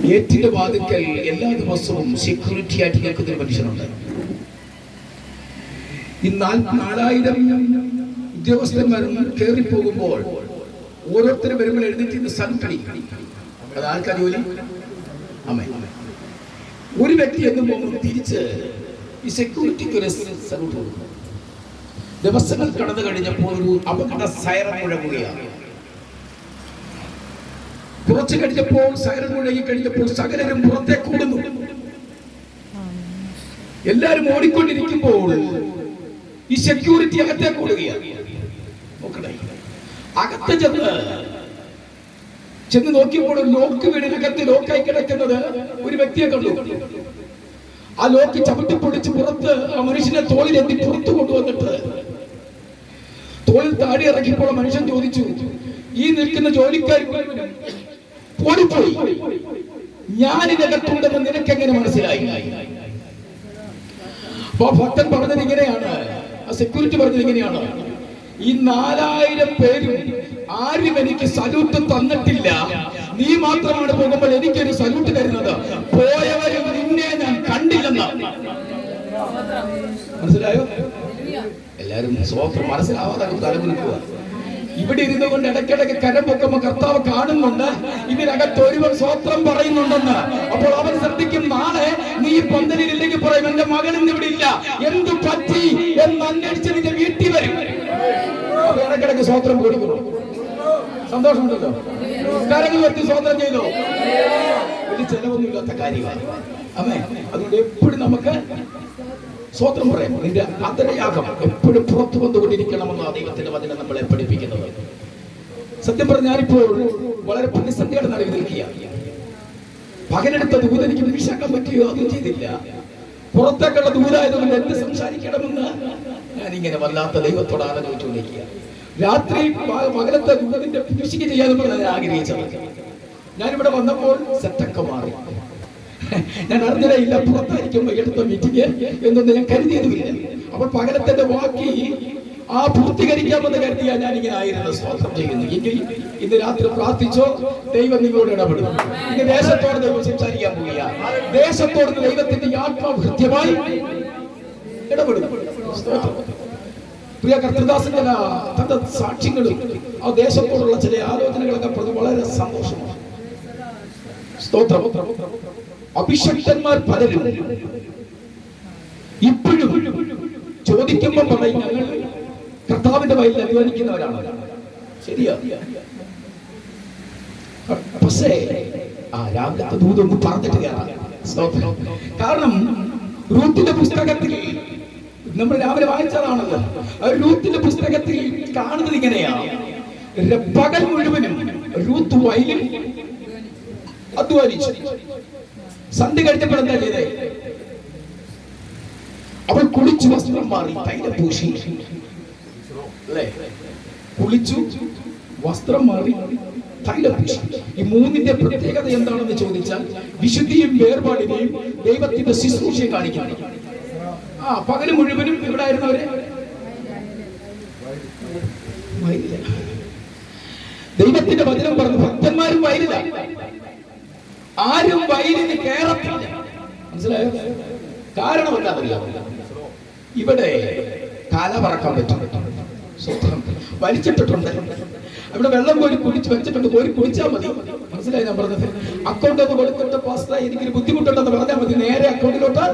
ഗേറ്റിന്റെ വാതിക്കൽ എല്ലാ ദിവസവും സെക്യൂരിറ്റി ആയിട്ട് നിൽക്കുന്ന ഒരു മനുഷ്യനുണ്ട്. ഈ 4000 ഉദ്യോഗസ്ഥന്മാരും കയറി പോകുമ്പോൾ ഓരോരുത്തരും വരുമ്പോൾ എഴുന്നേറ്റ് സൽക്കടി. അത് ആർക്കാ ജോലി? അമ്മ. ഒരു വ്യക്തി എന്ന് പോകുമ്പോൾ തിരിച്ച് ഈ സെക്യൂരിറ്റിക്ക് ഒരു സല്യൂട്ട് കൊടുക്കും. ദിവസങ്ങൾ കടന്നു കഴിഞ്ഞപ്പോൾ ഒരു അപകട സൈറൻ മുഴങ്ങുകയാണ്. കുറച്ച് കഴിഞ്ഞപ്പോൾ സൈറൻ മുഴങ്ങി കഴിഞ്ഞപ്പോൾ സകലരും പുറത്തേക്ക് ഓടുന്നു. എല്ലാരും ഓടിക്കൊണ്ടിരിക്കുമ്പോൾ ഈ സെക്യൂരിറ്റി അകത്തേക്ക് ഓടുകയാണ്. അകത്ത് ചെന്ന് നോക്കിയപ്പോൾ ലോക്ക് വീടിനകത്ത് ലോക്കായി കിടക്കുന്നത് ഒരു വ്യക്തിയെ കണ്ടു. ആ ലോക്ക് ചവിട്ടി പൊടിച്ച് പുറത്ത് ആ മനുഷ്യനെ തോളിലെത്തി പുറത്തു കൊണ്ടുവന്നിട്ട് തോളിൽ താടി ഇറക്കിയപ്പോൾ മനുഷ്യൻ ചോദിച്ചു, ഈ നിൽക്കുന്ന ജോലിക്കാർ ഓടിപ്പോയി, ഞാനിതകത്തുണ്ടെന്ന് നിനക്കെങ്ങനെ മനസ്സിലായി? അപ്പൊ ഭക്തൻ പറഞ്ഞത് ഇങ്ങനെയാണ്, ആ സെക്യൂരിറ്റി പറഞ്ഞത് ഇങ്ങനെയാണ്, ഈ 4000 പേരും ആരും എനിക്ക് സല്യൂട്ട് തന്നിട്ടില്ല, നീ മാത്രമാണ് പോകുമ്പോൾ എനിക്കൊരു സല്യൂട്ട് തരുന്നത്, പോയവരും നിന്നെ ഞാൻ കണ്ടില്ലെന്ന്. മനസ്സിലായോ? എല്ലാരും സ്വോത്രം മനസ്സിലാവാതെ തലമുറിക്കുക. ഇവിടെ ഇരുന്നു കൊണ്ട് ഇടയ്ക്കിടയ്ക്ക് കരം പൊക്കുമ്പോ കർത്താവ് കാണുന്നുണ്ട്, ഇതിനകത്ത് ഒരുവൻ സ്വോത്രം പറയുന്നുണ്ടെന്ന്. അപ്പോൾ അവൻ ശ്രദ്ധിക്കും, നാളെ നീ പന്തലില്ലെങ്കിൽ പറയും, എന്റെ മകനും ഇവിടെ ഇല്ല, എന്തു പറ്റി എന്ന് അന്വേഷിച്ച് നിന്റെ വീട്ടിൽ വരും. അപ്പൊ ഇടയ്ക്കിടയ്ക്ക് സ്വോത്രം കൊടുക്കുന്നു. സന്തോഷമുണ്ടല്ലോ? കരങ്ങൾ വെത്തി സ്വോത്രം ചെയ്തോ? വലിയ ചെലവൊന്നുമില്ലാത്ത കാര്യമാണ്. അമ്മേ, അതുകൊണ്ട് എപ്പോഴും നമുക്ക് സ്വോത്രം പറയാം. നിന്റെ അതരയാഗം എപ്പോഴും പുറത്തു വന്നുകൊണ്ടിരിക്കണമെന്ന് ദൈവത്തിന്റെ വചനം നമ്മളെ പഠിപ്പിക്കുന്നത്. സത്യം പറഞ്ഞാൽ ഞാനിപ്പോൾ വളരെ പ്രതിസന്ധിയുടെ നടുവിൽ നിൽക്കുക. പകലെടുത്ത ദൂത് എനിക്ക് നിമിഷാക്കാൻ പറ്റുകയോ അതും ചെയ്തില്ല. പുറത്തേക്കുള്ള ദൂതായതുകൊണ്ട് എന്ത് സംസാരിക്കണമെന്ന് ഞാനിങ്ങനെ വല്ലാത്ത ദൈവത്തോട് ആലോചിച്ചുകൊണ്ടിരിക്കുക. രാത്രി പകലത്തെ ദൂതത്തിന്റെ കൃഷിക്ക് ചെയ്യാമെന്ന് ഞാൻ ആഗ്രഹിച്ചത്. ഞാനിവിടെ വന്നപ്പോൾ സെറ്റൊക്കെ മാറി. ഞാൻ അറിഞ്ഞില്ല പുറത്തായിരിക്കുമ്പോ എടുത്ത മീറ്റിംഗ് എന്നൊന്നും ഞാൻ കരുതിയതുമില്ല. അപ്പോൾ പകലത്തിന്റെ ബാക്കി ആ പൂർത്തീകരിക്കാമെന്ന് കരുതിയാ ഞാൻ ഇങ്ങനെ ആയിരുന്നു സ്തോത്രം ചെയ്യുന്നു. എങ്കിൽ ഇന്ന് രാത്രി പ്രാർത്ഥിച്ചോ, ദൈവം നിങ്ങളോട് ഇടപെടും. ഇന്ന് ദേശത്തോട് ദൈവം സംസാരിക്കാൻ പോവുക. ദേശത്തോട് ദൈവത്തിന്റെ ആത്മാവ് കൃത്യമായി ഇടപെടും. പ്രിയ കർത്തൃദാസന്റെ തന്റെ സാക്ഷ്യങ്ങളും ആ ദേശത്തോടുള്ള ചില ആലോചനകളൊക്കെ വളരെ സന്തോഷമാണ്. സ്തോത്രം. അഭിഷക്തന്മാർ പലരും ഇപ്പോഴും ചോദിക്കുമ്പോൾ പറയും, ഞങ്ങൾ കർത്താവിന്റെ വയലിൽ അധ്വാനിക്കുന്നവരാണ്. ശരിയാ? പക്ഷേ രാവിലത്തെ ദൂതൊന്നും പറഞ്ഞിട്ട് കയറാം. കാരണം റൂത്തിന്റെ പുസ്തകത്തിൽ നമ്മൾ രാവിലെ വായിച്ചതാണല്ലോ. റൂത്തിന്റെ പുസ്തകത്തിൽ കാണുന്നത് ഇങ്ങനെയാണ്, പകൽ മുഴുവനും റൂത്ത് വയലിൽ അധ്വാനിച്ചു. സന്ധ്യ കഴിഞ്ഞപ്പോൾ എന്താ ചെയ്തേ? അവൾ കുളിച്ചു, വസ്ത്രം മാറി, തൈലം പൂശി. അല്ലേ? കുളിച്ചു, വസ്ത്രം മാറി, തൈലം പൂശി. ഈ മൂന്നിന്റെ പ്രത്യേകത എന്താണെന്ന് ചോദിച്ചാൽ വിശുദ്ധിയും വേർപാടിനെയും ദൈവത്തിന്റെ ശുശ്രൂഷയെ കാണിക്കുന്നു. പകല് മുഴുവനും ഇവിടെ ആയിരുന്നവരെ ദൈവത്തിന്റെ വചനം പറഞ്ഞു, ഭക്തന്മാരും വയലില്ല, ആരും വയലിന് കയറത്തില്ല. മനസ്സിലായോ? കാരണം എന്താണെന്നറിയാമോ? ഇവിടെ കാല പറക്കാൻ പറ്റും, വലിച്ചിട്ടിട്ടുണ്ട്. അവിടെ വെള്ളം കോരി കുടിച്ച് വെച്ചിട്ടുണ്ട്, കോരി കുടിച്ചാൽ മതി. മനസ്സിലായി ഞാൻ പറഞ്ഞത്? അക്കൗണ്ട് ഒന്ന് കൊടുത്തിട്ട് പാസ്റ്റർ എനിക്കൊരു ബുദ്ധിമുട്ടുണ്ടെന്ന് പറഞ്ഞാൽ മതി, നേരെ അക്കൗണ്ടിലോട്ട്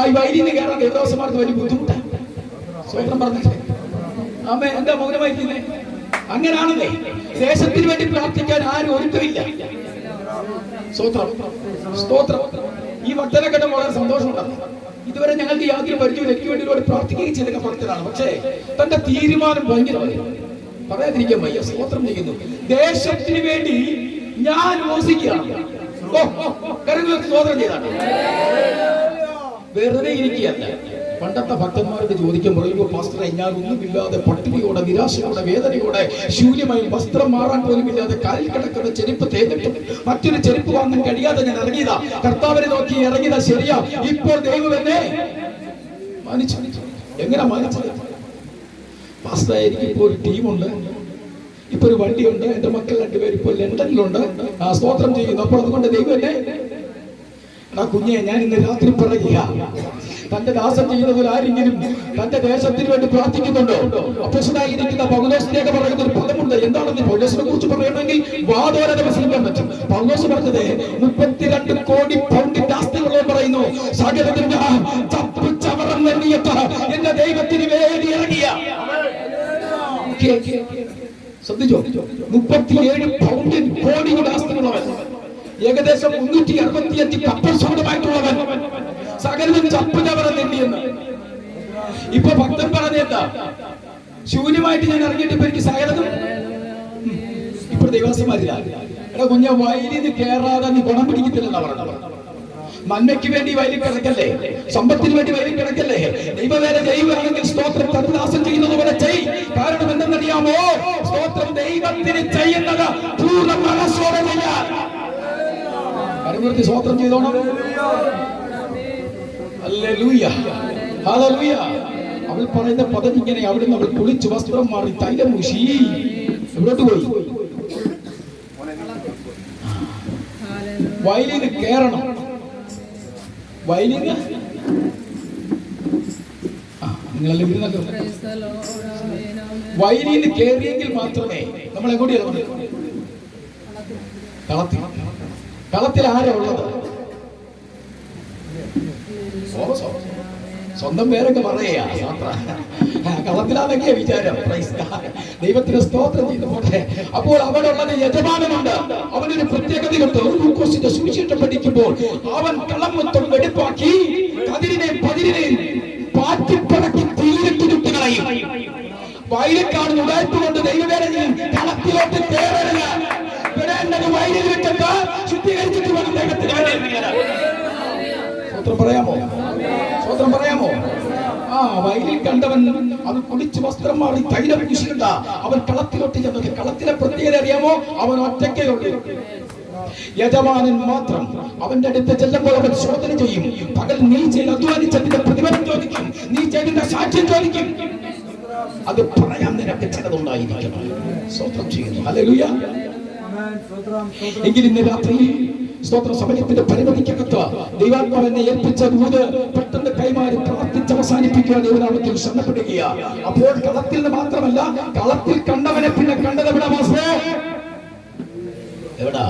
ഈ വയലിന് കയറാൻ ദേവദാസന്മാർക്ക് വലിയ ബുദ്ധിമുട്ടാണ്. സ്വന്തം പറഞ്ഞില്ലേ? അമ്മ എന്താ മൗനമായിരിക്കുന്നേ? അങ്ങനാണല്ലേ? ദേശത്തിന് വേണ്ടി പ്രാർത്ഥിക്കാൻ ആരും ഒരുക്കമില്ല. സ്തോത്രം. ഈ ഭക്തനെ കേട്ട വളരെ സന്തോഷമുണ്ടാകും. ഇതുവരെ ഞങ്ങൾക്ക് യാതൊരു പരിചയം എനിക്ക് വേണ്ടി ഒരുപാട് പ്രാർത്ഥിക്കുകയും ചെയ്തൊക്കെ ഭക്തനാണ്. പക്ഷേ തന്റെ തീരുമാനം ഭയങ്കരമായി, പറയാതിരിക്കാൻ വയ്യ. സ്തോത്രം ചെയ്യുന്നു. ദേശത്തിന് വേണ്ടി ഞാൻ യോസിക്കുകയാണ്. സ്തോത്രം ചെയ്താണ്. വെറുതെ ഇരിക്കുകയല്ല. പണ്ടത്തെ ഭക്തന്മാർക്ക് ചോദിക്കാൻ പറയുമ്പോൾ, പാസ്റ്ററെ ഞാൻ ഒന്നുമില്ലാതെ പട്ടിണിയോടെ, നിരാശയോടെ, വേദനയോടെ, ശൂന്യമായി വസ്ത്രം മാറാൻ പോലും ഇല്ലാതെ കാലിൽ കിടക്കുന്ന ചെരുപ്പ് തേഞ്ഞിട്ടും മറ്റൊരു ചെരുപ്പ് വാങ്ങാൻ കഴിയാതെ ഞാൻ ഇറങ്ങിയതാ, കർത്താവിനെ നോക്കി ഇറങ്ങിയതാ. ശരിയാ, ഇപ്പോൾ ദൈവം എന്നെ മാനിച്ചു. എങ്ങനെ മാനിച്ചത്? പാസ്റ്ററെ എനിക്കിപ്പോ ഒരു ടീമുണ്ട്, ഇപ്പൊ ഒരു വണ്ടിയുണ്ട്, എന്റെ മക്കൾ രണ്ടുപേരും ഇപ്പോൾ ലണ്ടനിലുണ്ട്, സ്തോത്രം ചെയ്യുന്നു. അപ്പോൾ അതുകൊണ്ട് ദൈവം എന്നെ കുഞ്ഞെ ഞാൻ ഇന്ന് രാത്രി പറയുക, തന്റെ ദാസൻ ചെയ്യുന്നതിൽ ആരെങ്കിലും തന്റെ ദേശത്തിന് വേണ്ടി പ്രാർത്ഥിക്കുന്നുണ്ടോ? അപ്പോസ്തലനായിരിക്കുന്ന പൗലോസിലേക്ക് പറയുന്ന ഒരു പദമുണ്ട്. എന്താണെന്ന് പൗലോസിനെ കുറിച്ച് പറയണമെങ്കിൽ വാദോര ദിവസം പറ്റും. പൗലോസ് പറഞ്ഞത് 32 കോടി പൗണ്ടിന്റെ ആസ്തികളോ പറയുന്നു. സകലത്തിന്റെ എന്റെ ദൈവത്തിന് വേണ്ടി ഇറങ്ങിയ ശ്രദ്ധിച്ചോ, 37 പൗണ്ടിൻ കോടിയുടെ ആസ്തികളവൻ, ഏകദേശം 365 കപ്പൽ സ്വന്തമായിട്ടുള്ളവൻ, സകലവും ചപ്പുചവറ തെണ്ടിയെന്ന്. ഇപ്പൊ ഭക്തൻ പറഞ്ഞെന്താ, ശൂന്യമായിട്ട് ഞാൻ ഇറങ്ങിയിട്ട് ഇപ്പൊ എനിക്ക് സകലതും. ഇപ്പൊ ദൈവസമാരില്ല, എടാ കുഞ്ഞ വയലിൽ നിന്ന് കേറാതെ നീ ഗുണം പിടിക്കത്തില്ലെന്നാ പറഞ്ഞത്. നന്മയ്ക്ക് വേണ്ടി വയലിൽ കിടക്കല്ലേ, സമ്പത്തിന് വേണ്ടി വയലിൽ കിടക്കല്ലേ. ദൈവവേല ചെയ്യുകയാണെങ്കിൽ സ്തോത്രം തദ്ദാസം ചെയ്യുന്നത് പോലെ ചെയ്. കാരണം എന്തെന്നറിയാമോ, സ്തോത്രം ദൈവത്തിന് ചെയ്യുന്നത് പൂർണ്ണ മനസ്സോടെ ചെയ്യാൻ. കരുവൃത്തി സ്തോത്രം ചെയ്തോണം. Hallelujah, hallelujah. അവൾ പറയുന്ന പദം ഇങ്ങനെ, അവിടുന്ന് അവൾ കുളിച്ച് വസ്ത്രം മാറി തൈലം പൂശി എവിടോട്ട് പോയി? വയലിൽ കേറണം. വയലിന് നിങ്ങളെല്ലാം വയലിന് കയറിയെങ്കിൽ മാത്രമേ നമ്മൾ എങ്ങോട്ട് കളത്തിൽ. കളത്തിൽ ആരാ ഉള്ളത്? സ്വന്തം പേരൊക്കെ പറയാ കളത്തിലാണെങ്കിയ വിചാരം. ദൈവത്തിന് സ്തോത്രം ചെയ്തു പോട്ടെ. അപ്പോൾ അവിടെ ഉള്ളത് യജമാനനുണ്ട്. അവനൊരു പ്രത്യേകതയുണ്ട്. ലൂക്കോസിന്റെ സുവിശേഷം പഠിക്കുമ്പോൾ അവൻ കളം മൊത്തം വെടിപ്പാക്കി കതിരിനെയും പതിരിനെയും പാറ്റിപ്പടക്കി തീരത്തിരുത്തി കളയും. വയലിൽ കാണുന്ന ഉടായ്പ കൊണ്ട് ദൈവവേല ചെയ്യും. കളത്തിലോട്ട് കയറരുത്. വയലിൽ വിട്ടിട്ട് ശുദ്ധീകരിച്ചിട്ട് വേണം ദൈവത്തിന് സ്വത്രം പറയാമോ? സ്വത്രം പറയാമോ? വയലിൽ കണ്ടവൻ അവൻ കുളിച്ച് വസ്ത്രം മാറി തൈലം പൂശിക്കണ്ട. അവൻ കളത്തിലോട്ട് ചെന്നത്. കളത്തിലെ പ്രത്യേകത അറിയാമോ? അവൻ ഒറ്റയ്ക്കേ ഉള്ളൂ. യജമാനൻ മാത്രം അവന്റെ അടുത്ത് ചെല്ലുമ്പോൾ അവൻ ശോധന ചെയ്യും. പകൽ നീ ചെയ്ത് അധ്വാനിച്ചതിന്റെ പ്രതിഫലം ചോദിക്കും, നീ ചെയ്തിന്റെ സാക്ഷ്യം ചോദിക്കും. അത് പറയാൻ നിനക്ക് ചിലതുണ്ടായിരിക്കണം. സ്തോത്രം ചെയ്യുന്നു. ഹല്ലേലൂയ. എങ്കിൽ ഇന്ന് രാത്രി സ്തോത്ര സമയത്തിന്റെ പരിമിതിക്കകത്ത് ദൈവാത്മാവിനെ ഏൽപ്പിച്ച ദൂത് പെട്ടെന്ന് കൈമാറി പ്രാർത്ഥിച്ച് അവസാനിപ്പിക്കുവാൻ ദൈവനാമത്തിൽ ശ്രദ്ധപ്പെടുകയാണ്. അപ്പോൾ കളത്തിൽ നിന്ന് മാത്രമല്ല, കളത്തിൽ കണ്ടവനെ പിന്നെ കണ്ടത് എവിടെ? മാസേ എവിടാ?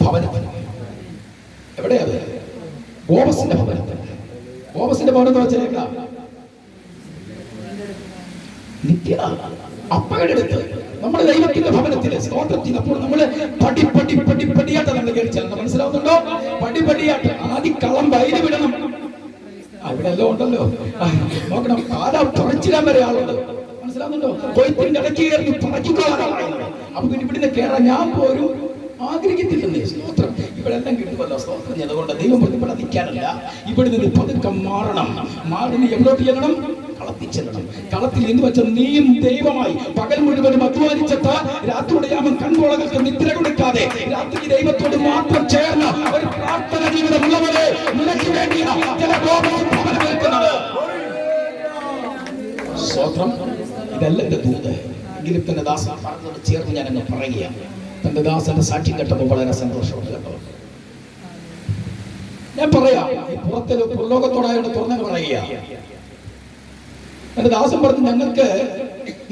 ഭവനത്തിൽ. എവിടെയത്? ബോവസിന്റെ ഭവനത്തിൽ. ബോവസിന്റെ ഭവനം എന്ന് വെച്ചാൽ നിത്യത. അപ്പയുടെ അടുത്ത് നമ്മുടെ ദൈവത്തിന്റെ ഭവനത്തിലെ സ്തോത്രത്തിൽ. അപ്പോൾ നമ്മള് പടിയായിട്ട് നമ്മൾ കേൾച്ചാൽ മനസ്സിലാവുന്നുണ്ടോ? പടിയായിട്ട് ആദ്യം കളം വയല് വിടണം. ഇവിടെ എല്ലാം ഉണ്ടല്ലോ, നോക്കണം. കാലം തുറച്ചിടാൻ വരെ ആളുണ്ട്. മനസ്സിലാവുന്നുണ്ടോ? കൊയ്ത്തിന്റെ ഇടയ്ക്ക് കയറി തുറച്ചിട്ടാണ്. അപ്പൊ ഇവിടുന്ന് കേറാൻ ഞാൻ പോലും ആഗ്രഹിക്കത്തില്ലെന്നേ. സ്തോത്രം ഇവിടെ എല്ലാം കിട്ടുമല്ലോ. സ്തോത്രം അതുകൊണ്ട് ദൈവം ഇവിടെ നിൽക്കാനല്ല, ഇവിടെ നിന്ന് പതുക്കെ മാറണം. മാറുന്ന എവിടോട്ട് ചെല്ലണം? കളത്തിൽ ചെല്ലണം. കളത്തിൽ എന്ന് വെച്ചാൽ നീയും ദൈവമായി പകൽ മുഴുവനും അധ്വാനിച്ചിട്ട് രാത്രിയുടെ യാമം കൺപോളകൾക്ക് നിദ്ര കൊടുക്കാതെ രാത്രി ദൈവത്തോട് മാത്രം ചേർന്ന ഒരു പ്രാർത്ഥന ജീവിതം ഉള്ളവരെ നിനക്ക് വേണ്ടിയാണ് ചില ഭവനം നിൽക്കുന്നത്. സ്തോത്രം. ഇതല്ല എന്റെ ദൂത്. എങ്കിലും തന്റെ ദാസൻ പറഞ്ഞത് ചേർന്ന് ഞാനങ്ങ് പറയുകയാണ്. തന്റെ ദാസന്റെ സാക്ഷ്യം കേട്ടപ്പോൾ വളരെ സന്തോഷമുണ്ട് കേട്ടോ. ഞാൻ പറയാം, ഈ പുറലോകത്തോടായോട് തുറന്നു പറയുക. എന്റെ ദാസൻ പറഞ്ഞു, ഞങ്ങൾക്ക്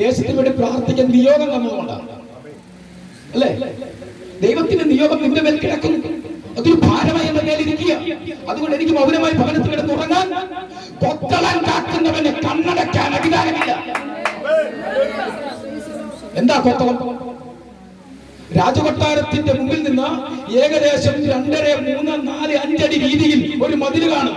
ദേശത്തിന് വേണ്ടി പ്രാർത്ഥിക്കാൻ നിയോഗം തന്നതുകൊണ്ടാണ്. അല്ലേ? ദൈവത്തിന്റെ നിയോഗം നിന്റെ മേൽ കിടക്കുന്നു. അതൊരു ഭാരമായി എന്റെ മേലിരിക്കുക. അതുകൊണ്ട് എനിക്ക് മൗനമായി ഭവനത്തിൽ കിടന്നുറങ്ങാൻ കൊത്തളൻ കാക്കുന്നവന് കണ്ണടയ്ക്കാൻ അധികാരമില്ല. എന്താ കൊത്തളം? രാജകൊട്ടാരത്തിന്റെ മുമ്പിൽ നിന്ന് ഏകദേശം 2.5, 3, 4, 5 അടി രീതിയിൽ ഒരു മതിൽ കാണും.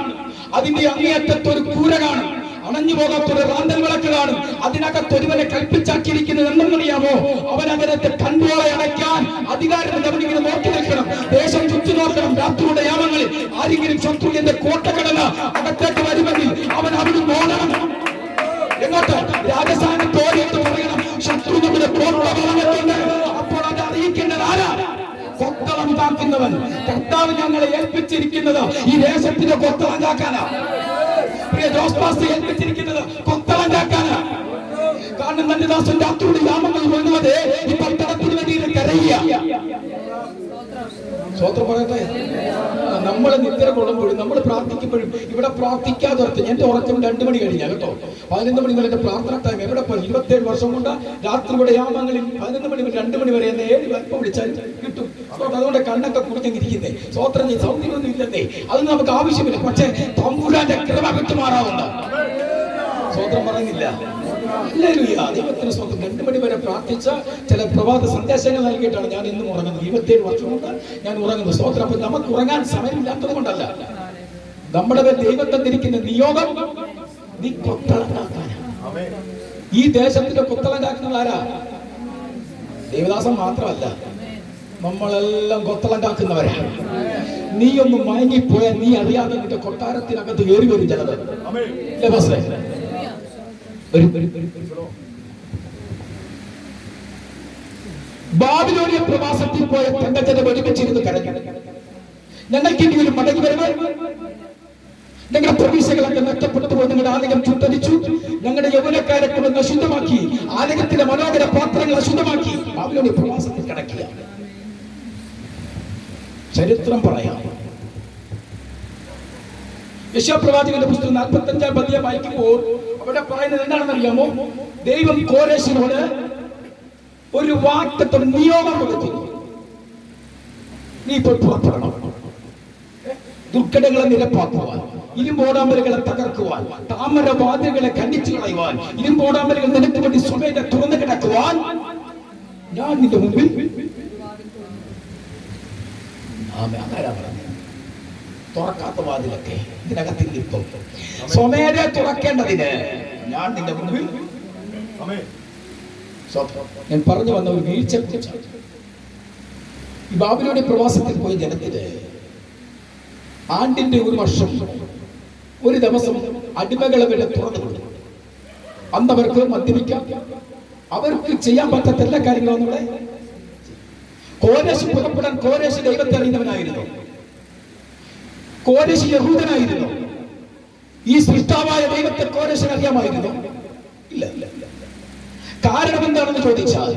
അതിന്റെ അങ്ങേയറ്റത്ത് ഒരു കൂര കാണും. അണഞ്ഞു പോകാത്തൊരു റാന്തൽ വിളക്ക് കാണും. അതിനകത്തൊരുവനെ കൽപ്പിച്ചാക്കിയിരിക്കുന്നത് എന്തെന്നറിയാമോ? അവനകത്തെ കൺപോളെ അടയ്ക്കാൻ അധികാരത്തിൽ അവനിങ്ങനെ നോക്കി നിൽക്കണം. ദേശം ചുറ്റി നോക്കണം. രാത്രിയുടെ യാമങ്ങളിൽ ആരെങ്കിലും ശത്രുവിന്റെ കോട്ടക്കടല അകത്തേക്ക് വരുമെങ്കിൽ അവൻ അവിടെ പോകണം. എങ്ങോട്ട്? രാജസ്ഥാനത്തോടെ എന്ന് പറയണം, ശത്രു നമ്മുടെ പോലുള്ള ഭാഗത്തുണ്ട്. അപ്പോൾ അത് അറിയിക്കേണ്ടത് ആരാ? കൊത്തളം കാക്കുന്നവൻ. കർത്താവ് ഞങ്ങളെ ഏൽപ്പിച്ചിരിക്കുന്നത് ഈ ദേശത്തിന്റെ കൊത്തളം കാക്കാനാ. പ്രിയ ജോസ് പാസ്റ്റർ ഏൽപ്പിച്ചിരിക്കുന്നത് കൊത്തളം കാക്കാനാ. കാരണം തന്റെ ദാസൻ രാത്രിയുടെ യാമങ്ങൾ കൊള്ളുന്നത് ഈ പട്ടണത്തിന് വേണ്ടി കരയുക. സ്വോത്രം പറയട്ടെ. നമ്മൾ നിദ്ര കൊള്ളുമ്പോഴും നമ്മൾ പ്രാർത്ഥിക്കുമ്പോഴും ഇവിടെ പ്രാർത്ഥിക്കാതെ എന്റെ ഉറക്കം 2 മണി കഴിഞ്ഞാൽ കേട്ടോ. 11 മണി വരെ പ്രാർത്ഥന ടൈം എവിടെ പോയി? 27 വർഷം കൊണ്ട് രാത്രിയുടെ യാമങ്ങളിൽ 11 മണി മുതൽ 2 മണി വരെ എന്നെ 7 വൽപ്പം വിളിച്ചാൽ കിട്ടും. അതുകൊണ്ട് കണ്ണൊക്കെ കുടിച്ചിരിക്കുന്നേ. സ്വോത്രം ചെയ്ത് സൗന്ദര്യമൊന്നും ഇല്ലെന്നേ, അത് നമുക്ക് ആവശ്യമില്ല. പക്ഷേ തമ്പുരാന്റെ കൃപ വിട്ടുമാറാവുന്ന സ്വോത്രം പറയുന്നില്ല. ദൈവത്തിന് സ്വന്തം 2 മണി വരെ പ്രാർത്ഥിച്ച ചില പ്രഭാത സന്ദേശങ്ങൾ നൽകിയിട്ടാണ് ഞാൻ ഇന്നും ഉറങ്ങുന്നത്. 27 വർഷം കൊണ്ട് ഞാൻ ഉറങ്ങുന്നത്. സ്വോത്രം. അപ്പൊ നമുക്ക് ഉറങ്ങാൻ സമയമില്ലാത്തത് കൊണ്ടല്ല, നമ്മുടെ ദൈവത്തെ തിരിക്കുന്ന നിയോഗം നീ കൊത്തളങ്ങാക്കാനാണ്. ഈ ദേശത്തിന്റെ കൊത്തളങ്ങാക്കുന്നത് ആരാ? ദേവദാസൻ മാത്രമല്ല, നമ്മളെല്ലാം കൊത്തളങ്ങാക്കുന്നവരാണ്. നീ ഒന്ന് മയങ്ങിപ്പോയാൽ നീ അറിയാതെ നിന്റെ കൊട്ടാരത്തിനകത്ത് കയറി വരും ചിലത്. ബാബിലോണിയ പ്രവാസത്തിൽ പോയ തങ്കജനം ഒരുമിച്ചിരുന്ന് കരഞ്ഞു. ഞങ്ങൾക്ക് ഇനി ഒരു മടങ്ങി വരവ്, ഞങ്ങളുടെ പ്രതീക്ഷകളൊക്കെ നഷ്ടപ്പെട്ടു പോയി, ഞങ്ങളുടെ ആലയം ചുട്ടരിച്ചു, ഞങ്ങളുടെ യൗവനക്കാരെ കൊണ്ട് അശുദ്ധമാക്കി, ആലയത്തിലെ മനോഹര പാത്രങ്ങൾ അശുദ്ധമാക്കി ബാബിലോണിയ പ്രവാസത്തിൽ കിടക്കുക. ചരിത്രം പറയാം. യശയ്യാപ്രവാചകന്റെ പുസ്തകം 45-ാം അധ്യായം വായിക്കുമ്പോൾ അവിടെ പറയുന്നത് എന്താണെന്ന് അറിയാമോ? ദൈവം കോരേശിനോട് ഒരു വാഗ്ദത്തം, നിയോഗം കൊടുക്കുന്നു. നീ ഇപ്പോൾ പുറപ്പെടണം, ദുർഘടങ്ങളെ നിരപ്പാക്കുവാൻ, ഇരുമ്പോടാമ്പലുകളെ തകർക്കുവാൻ, താമരവാതിലുകളെ ഖണ്ഡിച്ചു കളയുവാൻ, ഇരുമ്പോടാമ്പലുകൾ നിനക്ക് വേണ്ടി സ്വമേധ തുറന്നു കിടക്കുവാൻ ഞാൻ നിന്റെ മുമ്പിൽ. തുറക്കാത്ത വാതിലൊക്കെ ഇതിനകത്തിൽ നിൽക്കും. സ്വമേധ തുറക്കേണ്ടതിന് ഞാൻ നിന്റെ മുമ്പിൽ. ഞാൻ പറഞ്ഞു വന്ന ഒരു വീഴ്ച. ഈ ബാബിലോണിയ പ്രവാസത്തിൽ പോയ ജനത്തിന് ആണ്ടിന്റെ 1 വർഷം ഒരു ദിവസം അടിമകളെ വരെ തുറന്നു കൊടുക്കും. അന്നവർക്ക് മദ്യപിക്കാം, അവർക്ക് ചെയ്യാൻ പറ്റാത്ത എല്ലാ കാര്യങ്ങളും നമ്മുടെ കോരേശ് പുറപ്പെടാൻ. കോരേശ് ദൈവത്തെ അറിയുന്നവനായിരുന്നു. കോരേശ് യഹൂദനായിരുന്നു. ഈ സൃഷ്ടാവായ ദൈവത്തെ കോരേശിന് അറിയാമായിരുന്നു? ഇല്ല. കാരണം എന്താണെന്ന് ചോദിച്ചാൽ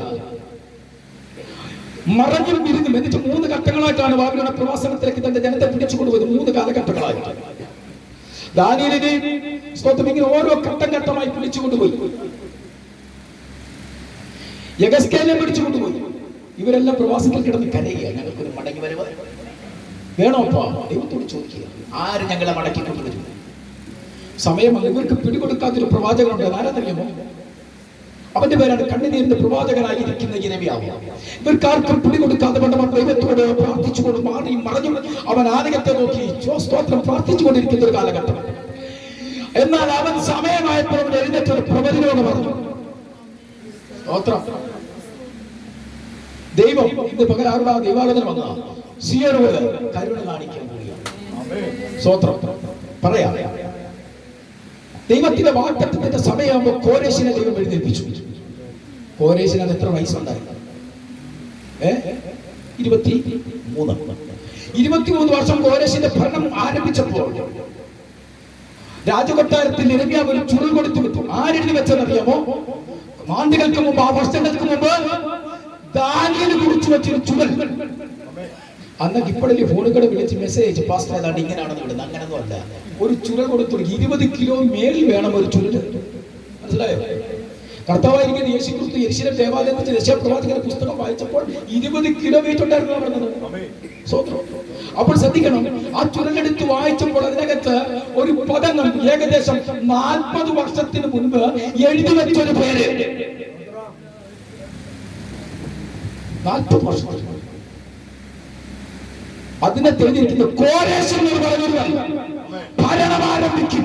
മറഞ്ഞും വിരുന്നും എന്നിട്ട് 3 ഘട്ടങ്ങളായിട്ടാണ് ബാബിലോണിയ പ്രവാസനത്തിലേക്ക് തന്റെ ജനത്തെ പിടിച്ചുകൊണ്ടുപോയത്. 3 കാലഘട്ടങ്ങളായിട്ട് ദാനിയേലിനെ ഇങ്ങനെ ഓരോ ഘട്ടമായി പിടിച്ചുകൊണ്ടുപോയി. യെഹെസ്കേലിനെ പിടിച്ചുകൊണ്ടുപോയി. ഇവരെല്ലാം പ്രവാസത്തിൽ കിടന്ന് കരയുക. ഞങ്ങൾക്കൊരു മടങ്ങി വരവ് വേണോപ്പാ? ദൈവത്തോട് ചോദിക്കുക, ആര് ഞങ്ങളെ മടക്കി കൊണ്ടുവരും? സമയം ഇവർക്ക് പിടികൊടുക്കാത്തൊരു പ്രവാചകനുണ്ട്. ആരാന്നറിയാമോ? അവന്റെ പേരാണ് കണ്ണുനീരിന്റെ പ്രവാചകനായിരിക്കുന്ന യിരെമ്യാവ്. ഇവർക്കാർക്കും പിടികൊടുക്കാതെ ദൈവത്തോട് പ്രാർത്ഥിച്ചുകൊണ്ട് മാറിയും മറഞ്ഞും അവൻ ആലയത്തെ നോക്കി സ്തോത്രം പ്രാർത്ഥിച്ചുകൊണ്ടിരിക്കുന്ന ഒരു കാലഘട്ടം. എന്നാൽ അവൻ സമയമായപ്പോൾ അവൻ എഴുന്നേറ്റൊരു പ്രവചനം പറഞ്ഞു. സ്തോത്രം. ദൈവം ഇന്ന് പകലാറുടെ ദൈവാലോചന വന്ന സിയോനോട് കരുണ കാണിക്കാൻ കൂടിയാണ്. സ്തോത്രം പറയാം. ദൈവത്തിന്റെ വാഗ്ദത്തത്തിന്റെ സമയമാകുമ്പോൾ കോരേശിനെ ദൈവം എഴുന്നേൽപ്പിച്ചു. കോരേശിന് അത് എത്ര വയസ്സുണ്ടായി? 23 വർഷം കോരേശിന്റെ ഭരണം ആരംഭിച്ചപ്പോൾ രാജകൊട്ടാരത്തിൽ യിരെമ്യാവ് ഒരു ചുരുൾ കൊടുത്തു വിട്ടു. ആരെഴുതി വെച്ചെന്നറിയാമോ? ആണ്ടുകൾക്ക് മുമ്പ്, ആ വർഷങ്ങൾക്ക് മുമ്പ് ദാനിയേൽ കുറിച്ചു വെച്ചൊരു ചുരുൾ. അന്നൊക്കെ ഇപ്പോഴല്ലേ ഫോണുകൾ വിളിച്ച് മെസ്സേജ് അയച്ച് പാസ്റ്റർ ഏതാണ്ട് ഇങ്ങനെയാണെന്ന് വിടുന്നത്. അങ്ങനൊന്നും അല്ല. ഒരു ചുരുൾ കൊടുത്തു. 20 കിലോ മേളിൽ വേണം ഒരു ചുരുൾ. മനസ്സിലായോ? കർത്താവായിരിക്കുന്ന യേശുക്രിസ്തു യെരൂശലേം ദേവാലയത്തിൽ യെശയ്യാപ്രവാചകന്റെ പുസ്തകം വായിച്ചപ്പോൾ 20 കിലോ വെയിറ്റ് ഉണ്ടായിരുന്നു പറഞ്ഞത്. അപ്പോൾ ശ്രദ്ധിക്കണം, ആ ചുരുളെടുത്ത് വായിച്ചപ്പോൾ അതിനകത്ത് ഒരു പദങ്ങൾ ഏകദേശം 40 വർഷത്തിന് മുൻപ് എഴുതി വെച്ചൊരു പേര്. 40 വർഷത്തിന് അതിനെ തെളിഞ്ഞിരിക്കുന്ന കോരേശ് എന്ന് പറയുന്നവൻ ഭരണം ആരംഭിക്കും.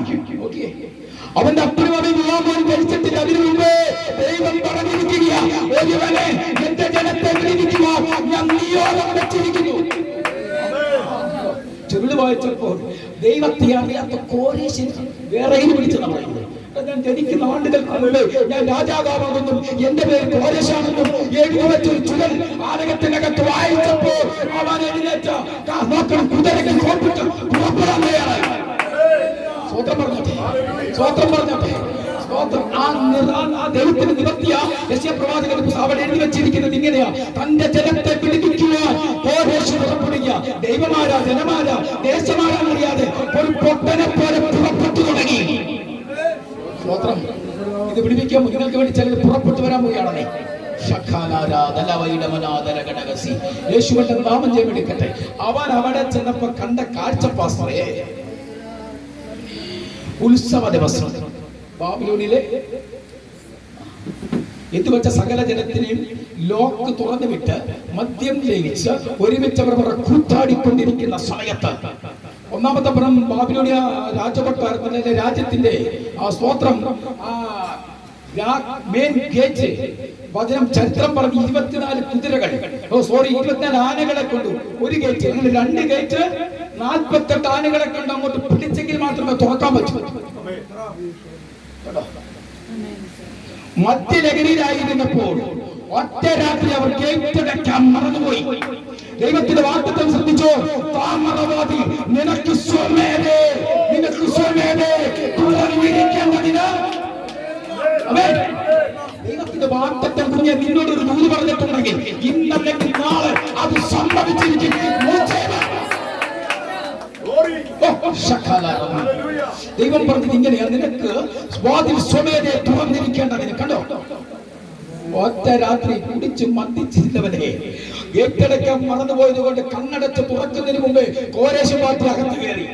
അവന്റെ അപ്പനും വിവാഹം കഴിച്ചിട്ടില്ല. അതിനു മുമ്പേ ദൈവം പറഞ്ഞിരിക്കുകയാണ്, ഒരുവനെ എന്റെ ജനത്തെ വിളിക്കുവാൻ ഞാൻ നിയോഗം വെച്ചിരിക്കുന്നു. ചുരുള് വായിച്ചപ്പോൾ ദൈവത്തെ അറിയാത്ത കോരേശിനെ വേറെയും വിളിച്ചെന്ന് പറയുന്നത്. ഞാൻ ജനിക്കുന്ന ആണ്ടുകൾക്ക് മുമ്പ് ഞാൻ രാജാവാകുമെന്നും എന്റെ പേര് കോരേശാണെന്നും എഴുതി വെച്ചൊരു ചുരുൾ ആലയത്തിനകത്ത് വായിച്ചപ്പോൾ അവൻ എഴുന്നേറ്റ നോക്കണം, കുതിരയ്ക്ക് കോപ്പിട്ട് പുറപ്പെടാൻ തയ്യാറായി. സ്വത്രം പറഞ്ഞോട്ടെ, സ്വത്രം പറഞ്ഞോട്ടെ, ദൈവത്തിന് നിവർത്തിയ യശയ്യാപ്രവാചകൻ അവിടെ എഴുതി വെച്ചിരിക്കുന്നത് ഇങ്ങനെയാ: തന്റെ ജനത്തെ പിടിപ്പിക്കുവാൻ കോരേശ് പുറപ്പെടുക. ദൈവമാരാ, ജനമാരാ, ദേശമാരാന്നറിയാതെ ഒരു പൊട്ടനെ പോലെ പുറപ്പെട്ടു തുടങ്ങി. സ്തോത്രം. ഇത് പിടിപ്പിക്കാൻ നിങ്ങൾക്ക് വേണ്ടി ചിലർ പുറപ്പെട്ടു വരാൻ പോവുകയാണേ. യേശുവിന്റെ നാമം ജയമെടുക്കട്ടെ. അവൻ അവിടെ ചെന്നപ്പോ കണ്ട കാഴ്ച പാസ്റ്ററേ, ഉത്സവ ദിവസം ബാബിലോണിലെ എത്തുവച്ച സകല ജനത്തിനെയും ലോക്ക് തുറന്നു വിട്ട് മദ്യം ലയിച്ച് ഒരുമിച്ച് അവർ കൂത്താടിക്കൊണ്ടിരിക്കുന്ന സമയത്ത് ഒന്നാമത്തെ പുറം ബാബിലോണിയ രാജകൊട്ടാരത്തിന്റെ രാജ്യത്തിന്റെ സ്തോത്രം മെയിൻ ഗേറ്റ് വചനം ചരിത്രം പറഞ്ഞ് 24 കുതിരകൾ 24 ആനകളെ കൊണ്ടു ഒരു ഗേറ്റ്, അങ്ങനെ 2 ഗേറ്റ് 48 ആനകളെ കൊണ്ട് അങ്ങോട്ട് പിടിച്ചെങ്കിൽ മാത്രമേ തുറക്കാൻ പറ്റൂ. മദ്യലഹരിയിലായിരുന്നപ്പോൾ ഒറ്റ രാത്രി അവർ ഗേറ്റ് അടയ്ക്കാൻ മറന്നുപോയി. ദൈവത്തിന്റെ വാഗ്ദത്തം ശ്രദ്ധിച്ചോ: താമരവാദി നിനക്ക് സ്വമേധേ തുറന്നിരിക്കേണ്ടതിന്. ദൈവത്തിന്റെ വാഗ്ദത്തം കുഞ്ഞെ നിന്നോട് ഒരു ദൂത് പറഞ്ഞിട്ടുണ്ടെങ്കിൽ ഇന്നല്ലെങ്കിൽ നാളെ അത് സംഭവിച്ചിരിക്കും. ദൈവം പറഞ്ഞത് ഇങ്ങനെയാ: നിനക്ക് വാതിൽ സ്വമേധേ തുറന്നിരിക്കേണ്ടതിന്. കണ്ടോ, ഒറ്റ രാത്രി കുടിച്ച് മന്ദിച്ചിരുന്നവനെ ഗേറ്റടയ്ക്കാൻ മറന്നുപോയത് കൊണ്ട് കണ്ണടച്ച് തുറക്കുന്നതിന് മുമ്പേ കോരേശ് പാർട്ടി അകത്ത് കയറി.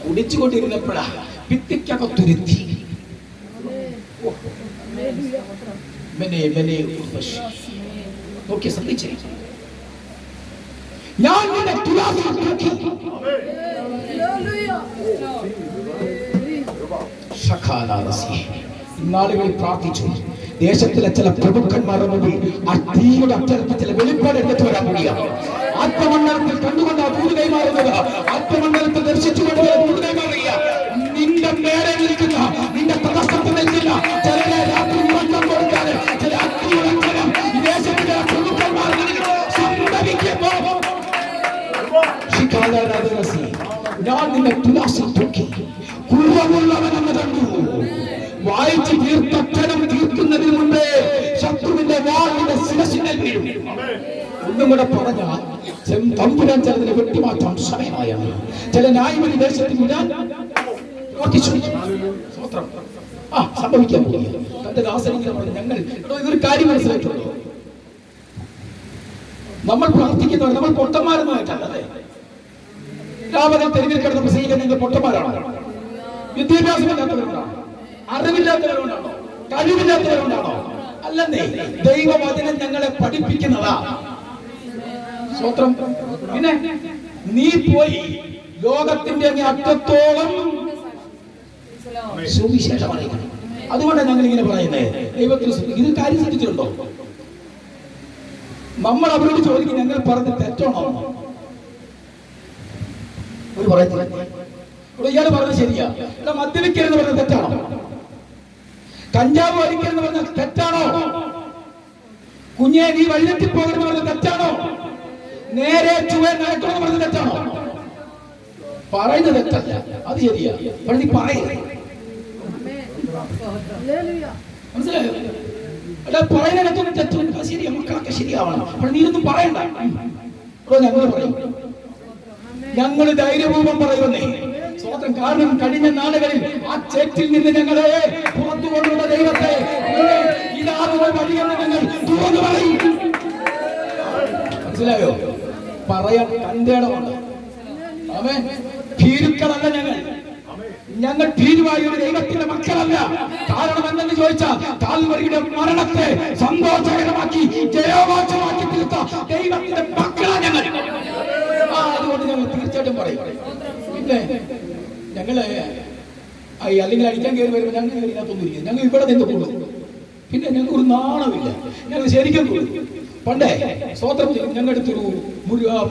കുടിച്ചുകൊണ്ടിരുന്നപ്പോഴാ ഭിത്തിക്കകത്തുരുത്തി. നോക്കി ശ്രദ്ധിച്ചേ: ഞാൻ നിന്നെ തുലാസിൽ തൂക്കി. ഇന്നാളുകളിൽ പ്രാർത്ഥിച്ചു. ദേശത്തിലെ ചില പ്രഭുക്കന്മാരുടെ മുമ്പിൽ ആ തീയുടെ അക്ഷരത്തിൽ ചില വെളിപ്പാട് എടുത്തിട്ട് വരാൻ കഴിയുക. ആത്മമണ്ഡലത്തിൽ കണ്ടുകൊണ്ട് ആ ദൂത് കൈമാറുന്നത്, ആത്മമണ്ഡലത്തിൽ ദർശിച്ചുകൊണ്ട് ദൂത് കൈമാറുക. നിന്റെ മേലെ നിൽക്കുന്ന, നിന്റെ തടസ്സത്തിൽ നിൽക്കുന്ന ചിലരെ രാത്രി ഉറക്കം കൊടുക്കാതെ ചില അഗ്നിയുടെ അക്ഷരം ഈ ദേശത്തിലെ പ്രഭുക്കന്മാർ സംഭവിക്കുമ്പോൾ ഞാൻ നിന്നെ തുലാസിൽ തൂക്കി. കുറവുള്ളവനെന്ന് കണ്ടു. വായിച്ച് തീർത്തക്ഷരം തീർക്കുന്നതിന് മുമ്പേ ശത്രുവിന്റെ വാളിന്റെ ശിരസിനെ വീഴും. ഒന്നും കൂടെ പറഞ്ഞാൽ തമ്പുരാൻ ചിലതിനെ വെട്ടിമാറ്റാൻ സമയമായാണ്. ചില ന്യായവഴി ദേശത്തിൽ ഞാൻ സംഭവിക്കാൻ പോയി. തന്റെ ദാസനിങ്ങനെ പറഞ്ഞു: ഞങ്ങൾ ഇതൊരു കാര്യം മനസ്സിലായിട്ടുള്ളൂ, നമ്മൾ പ്രാർത്ഥിക്കുന്നവർ നമ്മൾ പൊട്ടന്മാരെന്നായിട്ടല്ലേ. രാമനെ തെരുവിൽ കിടന്ന് പ്രസംഗിക്കാൻ നിങ്ങൾ പൊട്ടന്മാരാണോ? വിദ്യാഭ്യാസമില്ലാത്തവരുണ്ടാണോ? അറിവില്ലാത്തവരുണ്ടാണോ? കഴിവില്ലാത്തവരുണ്ടാണോ? അല്ലെന്നേ, ദൈവവചനം ഞങ്ങളെ പഠിപ്പിക്കുന്നതാ. സ്വത്രം. പിന്നെ നീ പോയി ലോകത്തിന്റെ അറ്റത്തോളം സുവിശേഷം അറിയിക്കണം. അതുകൊണ്ടാണ് ഞങ്ങൾ ഇങ്ങനെ പറയുന്നത്. ദൈവത്തിന് ഇത് കാര്യം ശ്രദ്ധിച്ചിട്ടുണ്ടോ? നമ്മൾ അവരോട് ചോദിക്കും, ഞങ്ങൾ പറഞ്ഞ് തെറ്റാണോ? ഒരു പറയുന്നത് ഇയാൾ പറഞ്ഞത് ശരിയാ. മദ്യപിക്കരുന്ന് പറഞ്ഞത് തെറ്റാണോ? കഞ്ചാവ് വലിക്കരുന്ന് പറഞ്ഞത് തെറ്റാണോ? കുഞ്ഞെ നീ വഴിതെറ്റി പോകരുന്ന് പറഞ്ഞത് തെറ്റാണോ? നേരെ ചുവ നടക്കണമെന്ന് പറഞ്ഞത് തെറ്റാണോ? പറയുന്നത് തെറ്റല്ല, അത് ശരിയാ. നീ പറയേ, മനസ്സിലായോ? പറയുന്നതിനകത്തൊന്നും തെറ്റുണ്ട്. ശരിയാ, മക്കളൊക്കെ ശരിയാവണം. നീ ഇതൊന്നും പറയണ്ട. ഞങ്ങൾ പറയും, ഞങ്ങൾ ധൈര്യപൂർവ്വം പറയുന്നേ. സ്വന്തം കാരണം കഴിഞ്ഞ നാളുകളിൽ ആ ചേറ്റിൽ നിന്ന് ഞങ്ങളെ പുറത്തു കൊണ്ടുവന്ന ദൈവത്തെ ഇതാണ് വഴിയെന്ന് ഞങ്ങൾ തുറന്നു പറയും. മനസ്സിലായോ? പറയാൻ കണ്ടേടമുണ്ട്. ആമേൻ. ഭീരുക്കളല്ല ഞങ്ങൾ ഭീരുവായ ഒരു ദൈവത്തിന്റെ മക്കളല്ല. കാരണം എന്തെന്ന് ചോദിച്ചാൽ കാൽവരിയുടെ മരണത്തെ സന്തോഷകരമാക്കി ജയോവാചമാക്കി തീർത്ത ദൈവത്തിന്റെ മക്കളാ ഞങ്ങൾ. അതുകൊണ്ട് ഞങ്ങൾ തീർച്ചയായിട്ടും പറയും. പിന്നെ ഞങ്ങള് അല്ലെങ്കിൽ അടിക്കാൻ കയറി വരുമ്പോൾ ഞങ്ങൾ ഇതിനകത്തൊന്നും ഇരിക്കും. ഞങ്ങൾ ഇവിടെ നിന്ന് കൊടുക്കും. പിന്നെ ഞങ്ങൾക്ക് ഒരു നാണമില്ല. ഞങ്ങൾ ശരിക്കും കൊടുക്കും. പണ്ടേ സ്വതന്ത്രം ഞങ്ങളുടെ അടുത്തൊരു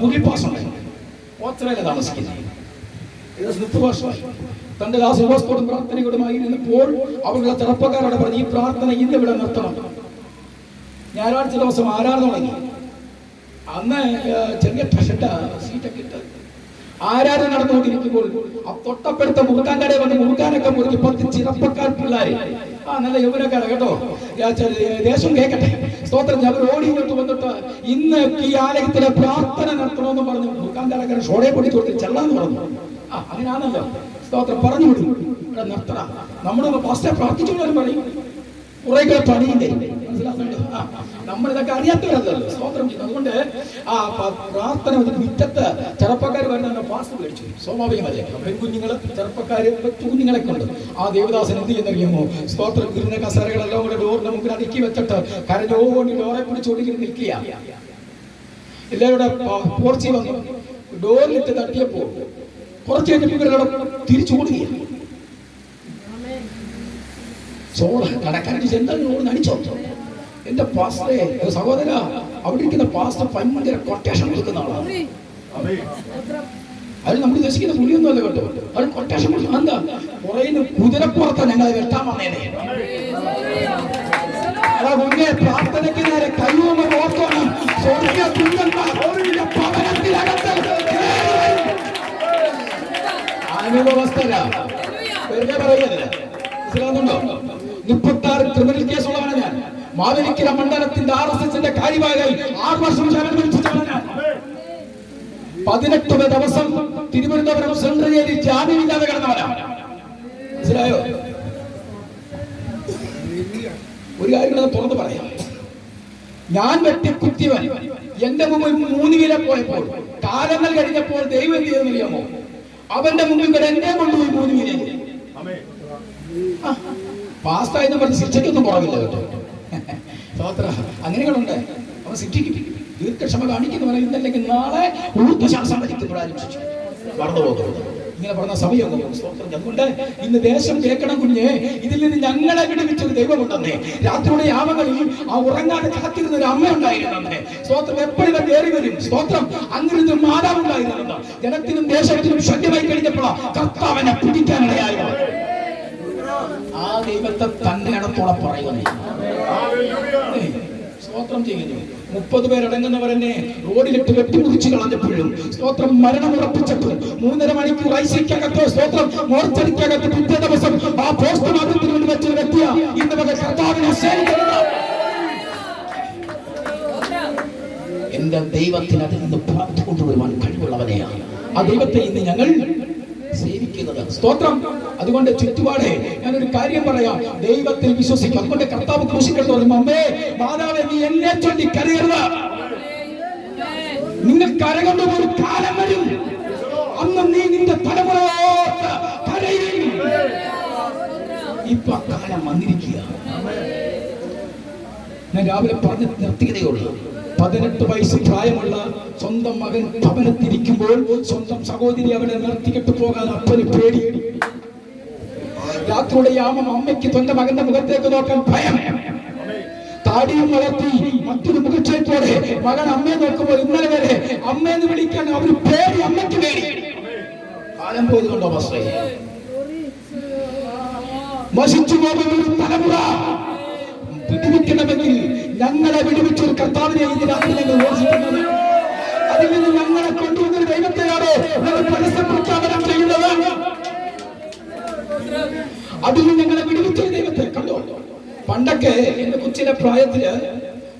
മുറിപ്പാസം ഓസ്ട്രേലിയ താമസിക്കുന്നത് 30 വർഷമായി. തന്റെ ദാസോസ്തോടും പ്രാർത്ഥനയോടുമായിരുന്നപ്പോൾ അവരുടെ ചെറുപ്പക്കാരോട് പറഞ്ഞു, ഈ പ്രാർത്ഥന ഇന്ന് ഇവിടെ നിർത്തണം. ഞായറാഴ്ച ദിവസം ആരാധന തുടങ്ങി. അന്ന് ചെറിയ സീറ്റൊക്കെ ഇട്ട് ആരാധന നടന്നുകൊണ്ടിരിക്കുമ്പോൾ തൊട്ടപ്പെടുത്ത മുറുക്കാൻ കടയിൽ വന്ന് മുറുക്കാനൊക്കെ മുറുക്കി 10 ചെറുപ്പക്കാർ പിള്ളേര്, നല്ല യൗവനക്കാരാ കേട്ടോ, ദേശം കേൾക്കട്ടെ, സ്തോത്രം. അവർ ഓടി ഇങ്ങോട്ട് വന്നിട്ട് ഇന്ന് ഈ ആലയത്തിലെ പ്രാർത്ഥന നടത്തണമെന്ന് പറഞ്ഞു മുറുക്കാൻ കടക്കാരൻ ഷോടെ പൊടിച്ചു കൊടുത്ത് ചെല്ലാന്ന് പറഞ്ഞു. അങ്ങനെയാണല്ലോ, സ്തോത്രം. പറഞ്ഞു വിടും, ഇവിടെ നിർത്തണ, നമ്മുടെ പാസ്റ്റർ പ്രാർത്ഥിച്ചോളാനും പറയും, കുറെ കൂടെ പണിയില്ലേ, മനസ്സിലാക്കുന്നുണ്ട്. നമ്മളിതൊക്കെ അറിയാത്തവരല്ലോ, സ്തോത്രം ചെയ്യുന്നു. അതുകൊണ്ട് ആ പ്രാർത്ഥന മുറ്റത്ത് ചെറുപ്പക്കാർ വരുന്ന പാസ് മേടിച്ചു, സ്വാഭാവികമല്ലേ. പെൺകുഞ്ഞുങ്ങള്, ചെറുപ്പക്കാര്, കുഞ്ഞുങ്ങളൊക്കെ ഉണ്ട്. ആ ദേവദാസൻ എന്ത് ചെയ്യുന്നറിയുമോ, സ്തോത്രം, ഇരുന്ന കസേരകളെല്ലാം കൂടെ ഡോറിന്റെ മുമ്പിൽ അടുക്കി വെച്ചിട്ട് കരഞ്ഞോണ്ടി ഡോറെ പിടിച്ചോടി നിൽക്കുക. എല്ലാവരുടെ പോർച്ചി വന്നു ഡോറിലിട്ട് തട്ടിയപ്പോൾ കുറച്ച് കഴിഞ്ഞപ്പോൾ ഇവരുടെ തിരിച്ചോടുകയാണ്. ചോറ് കടക്കാരൻ എന്തായാലും നടിച്ചോ, എന്റെ പാസ്റ്ററെ, സഹോദര, അവിടെ ഇരിക്കുന്ന പാസ്റ്റർ ഭയങ്കര കൊട്ടേഷൻ കൊടുക്കുന്ന ആളാണ്. അത് നമ്മൾ ഉദ്ദേശിക്കുന്ന പുള്ളിയൊന്നും അല്ല കേട്ടോ, അത് കൊട്ടേഷൻ കൊടുക്കുന്ന. എന്താ കുറയുന്ന കുതിരപ്പുറത്ത് ഞങ്ങളെ വെട്ടാൻ വന്നേനെ. അതാ മുന്നേ പ്രാർത്ഥനയ്ക്ക് നേരെ കയ്യൂന്ന് ഓർത്തോണം. അനുഭവസ്ഥര വെറുതെ പറയല്ല, മനസ്സിലാകുന്നുണ്ടോ? 36 ക്രിമിനൽ കേസുള്ളവനാണ് ഞാൻ. മാവേലിക്കര മണ്ഡലത്തിന്റെ RSSന്റെ കാര്യവാഹകനായി 6 വർഷം സേവനം അനുഷ്ഠിച്ചവനാണ് ഞാൻ. 18 ദിവസം തിരുവനന്തപുരം സെൻട്രൽ ജയിലിൽ ജാമ്യമില്ലാതെ കിടന്നവനാണ്. മനസ്സിലായോ? ഒരു കാര്യം തുറന്നു പറയാം, ഞാൻ വെട്ടിക്കുത്തിയവൻ എന്റെ മുമ്പിൽ 3 കിലോ പോയപ്പോൾ കാലങ്ങൾ കഴിഞ്ഞപ്പോൾ ദൈവം എന്ത് ചെയ്തെന്നറിയാമോ, അവന്റെ മുമ്പിൽ എന്നെ കൊണ്ടുപോയി 3 കിലോ. പാസ്റ്റായെന്ന് പറഞ്ഞ് ശിക്ഷയ്ക്കൊന്നും കുറവില്ല കേട്ടോ. അങ്ങനെകളുണ്ട്. അവൻ ശിക്ഷിക്കും, ദീർഘക്ഷമ കാണിക്കുന്നവരെ ഇന്നല്ലെങ്കിൽ നാളെ ഊർജ്ജശാസം വലിക്കുന്നവരാലും ശിക്ഷിക്കും. മറന്നു പോകുന്നത് ഇങ്ങനെ പറഞ്ഞ സമയം. അതുകൊണ്ട് ഇന്ന് ദേശം കേൾക്കണം കുഞ്ഞെ, ഇതിൽ നിന്ന് ഞങ്ങളെ വിടുവിച്ചൊരു ദൈവമുണ്ടെന്നേ. രാത്രിയുടെ യാമങ്ങളിൽ ആ ഉറങ്ങാതെ കാത്തിരുന്ന ഒരു അമ്മ ഉണ്ടായിരുന്നേ. സ്തോത്രം. എപ്പോഴും കയറി വരും. സ്തോത്രം. അങ്ങനെ ഒരു മാതാവുണ്ടായിരുന്ന ജനത്തിനും ദേശത്തിനും ശല്യമായി കഴിഞ്ഞപ്പോൾ കർത്താവിനെ പിടിക്കാനിടയായി. ആ ദൈവത്തെ തന്നെ ഇടത്തോടെ പറയുന്നേ. സ്തോത്രം ചെയ്യുന്നു. 30 പേരടങ്ങുന്നവരെന്നെ റോഡിലിട്ട് വെട്ടിമുറിച്ച് കളഞ്ഞപ്പോഴും, സ്തോത്രം, മരണം ഉറപ്പിച്ചപ്പോൾ 3.5 മണിക്കൂർ ഐസിക്കകത്ത്, സ്തോത്രം, മോർച്ചറിക്കകത്ത് പിറ്റേ ദിവസം ആ പോസ്റ്റ്മോർട്ടത്തിന് വേണ്ടി വെച്ചൊരു വ്യക്തിയ ഇന്ന് വരെ കർത്താവിനെ സേവിക്കുന്നത്. എന്റെ ദൈവത്തിന് അതിൽ നിന്ന് പുറത്തു കൊണ്ടുവരുവാൻ കഴിവുള്ളവനെയാണ്. ആ ദൈവത്തെ ഇന്ന് ഞങ്ങൾ സേവിക്കുന്നത്. സ്തോത്രം. അതുകൊണ്ട് ചുറ്റുപാടെ ഞാനൊരു കാര്യം പറയാം, ദൈവത്തിൽ വിശ്വസിക്കും. അതുകൊണ്ട് കർത്താവ് ക്രൂശിക്കട്ടെ പറയുമ്പോൾ, അമ്മേ മാതാവേ, നീ എന്നെ ചൊല്ലി കരയരുത്. നിങ്ങൾ കരകൊണ്ടുപോയ ഒരു കാലം വരും, അന്ന് നീ നിന്റെ തലമുറയോട്ട് കരയും. ഇപ്പൊ കാലം വന്നിരിക്കുക. ഞാൻ രാവിലെ പറഞ്ഞ് നിർത്തിയതേയുള്ളൂ. 18 വയസ്സ് പ്രായമുള്ള സ്വന്തം മകൻ ഭവനത്തിരിക്കുമ്പോൾ സ്വന്തം സഹോദരി അവനെ നിർത്തിക്കെട്ട് പോകാൻ അപ്പന് പേടി. രാത്രിയുടെ യാമം അമ്മയ്ക്ക് തന്റെ മകന്റെ മുഖത്തേക്ക് നോക്കാൻ ഭയം. താടിയും വളർത്തി മറ്റൊരു മുഖക്ഷേത്രത്തോടെ മകൻ അമ്മയെ നോക്കുമ്പോൾ ഇന്നലെ വരെ അമ്മയെന്ന് വിളിക്കാൻ അവര് പേടി, അമ്മയ്ക്ക് പേടി. കാലം പോയതുകൊണ്ടോ പാസ്റ്ററേ? നശിച്ചു പോകുന്ന ഒരു തലമുറ വിടുവിക്കണമെങ്കിൽ ഞങ്ങളെ വിടുവിച്ചൊരു കർത്താവിനെ ഇന്ന് രാത്രി ഞങ്ങൾ യോജിക്കുന്നത്. അതിൽ നിന്ന് ഞങ്ങളെ കൊണ്ടുവന്നൊരു ദൈവത്തെയാണ് ഞങ്ങൾ പരസ്യ പ്രഖ്യാപനം ചെയ്യുന്നത്. അതിൽ നിന്ന് ഞങ്ങളെ വിടുവിച്ചൊരു ദൈവത്തെ കണ്ടോ. പണ്ടൊക്കെ എന്റെ കൊച്ചിലെ പ്രായത്തില്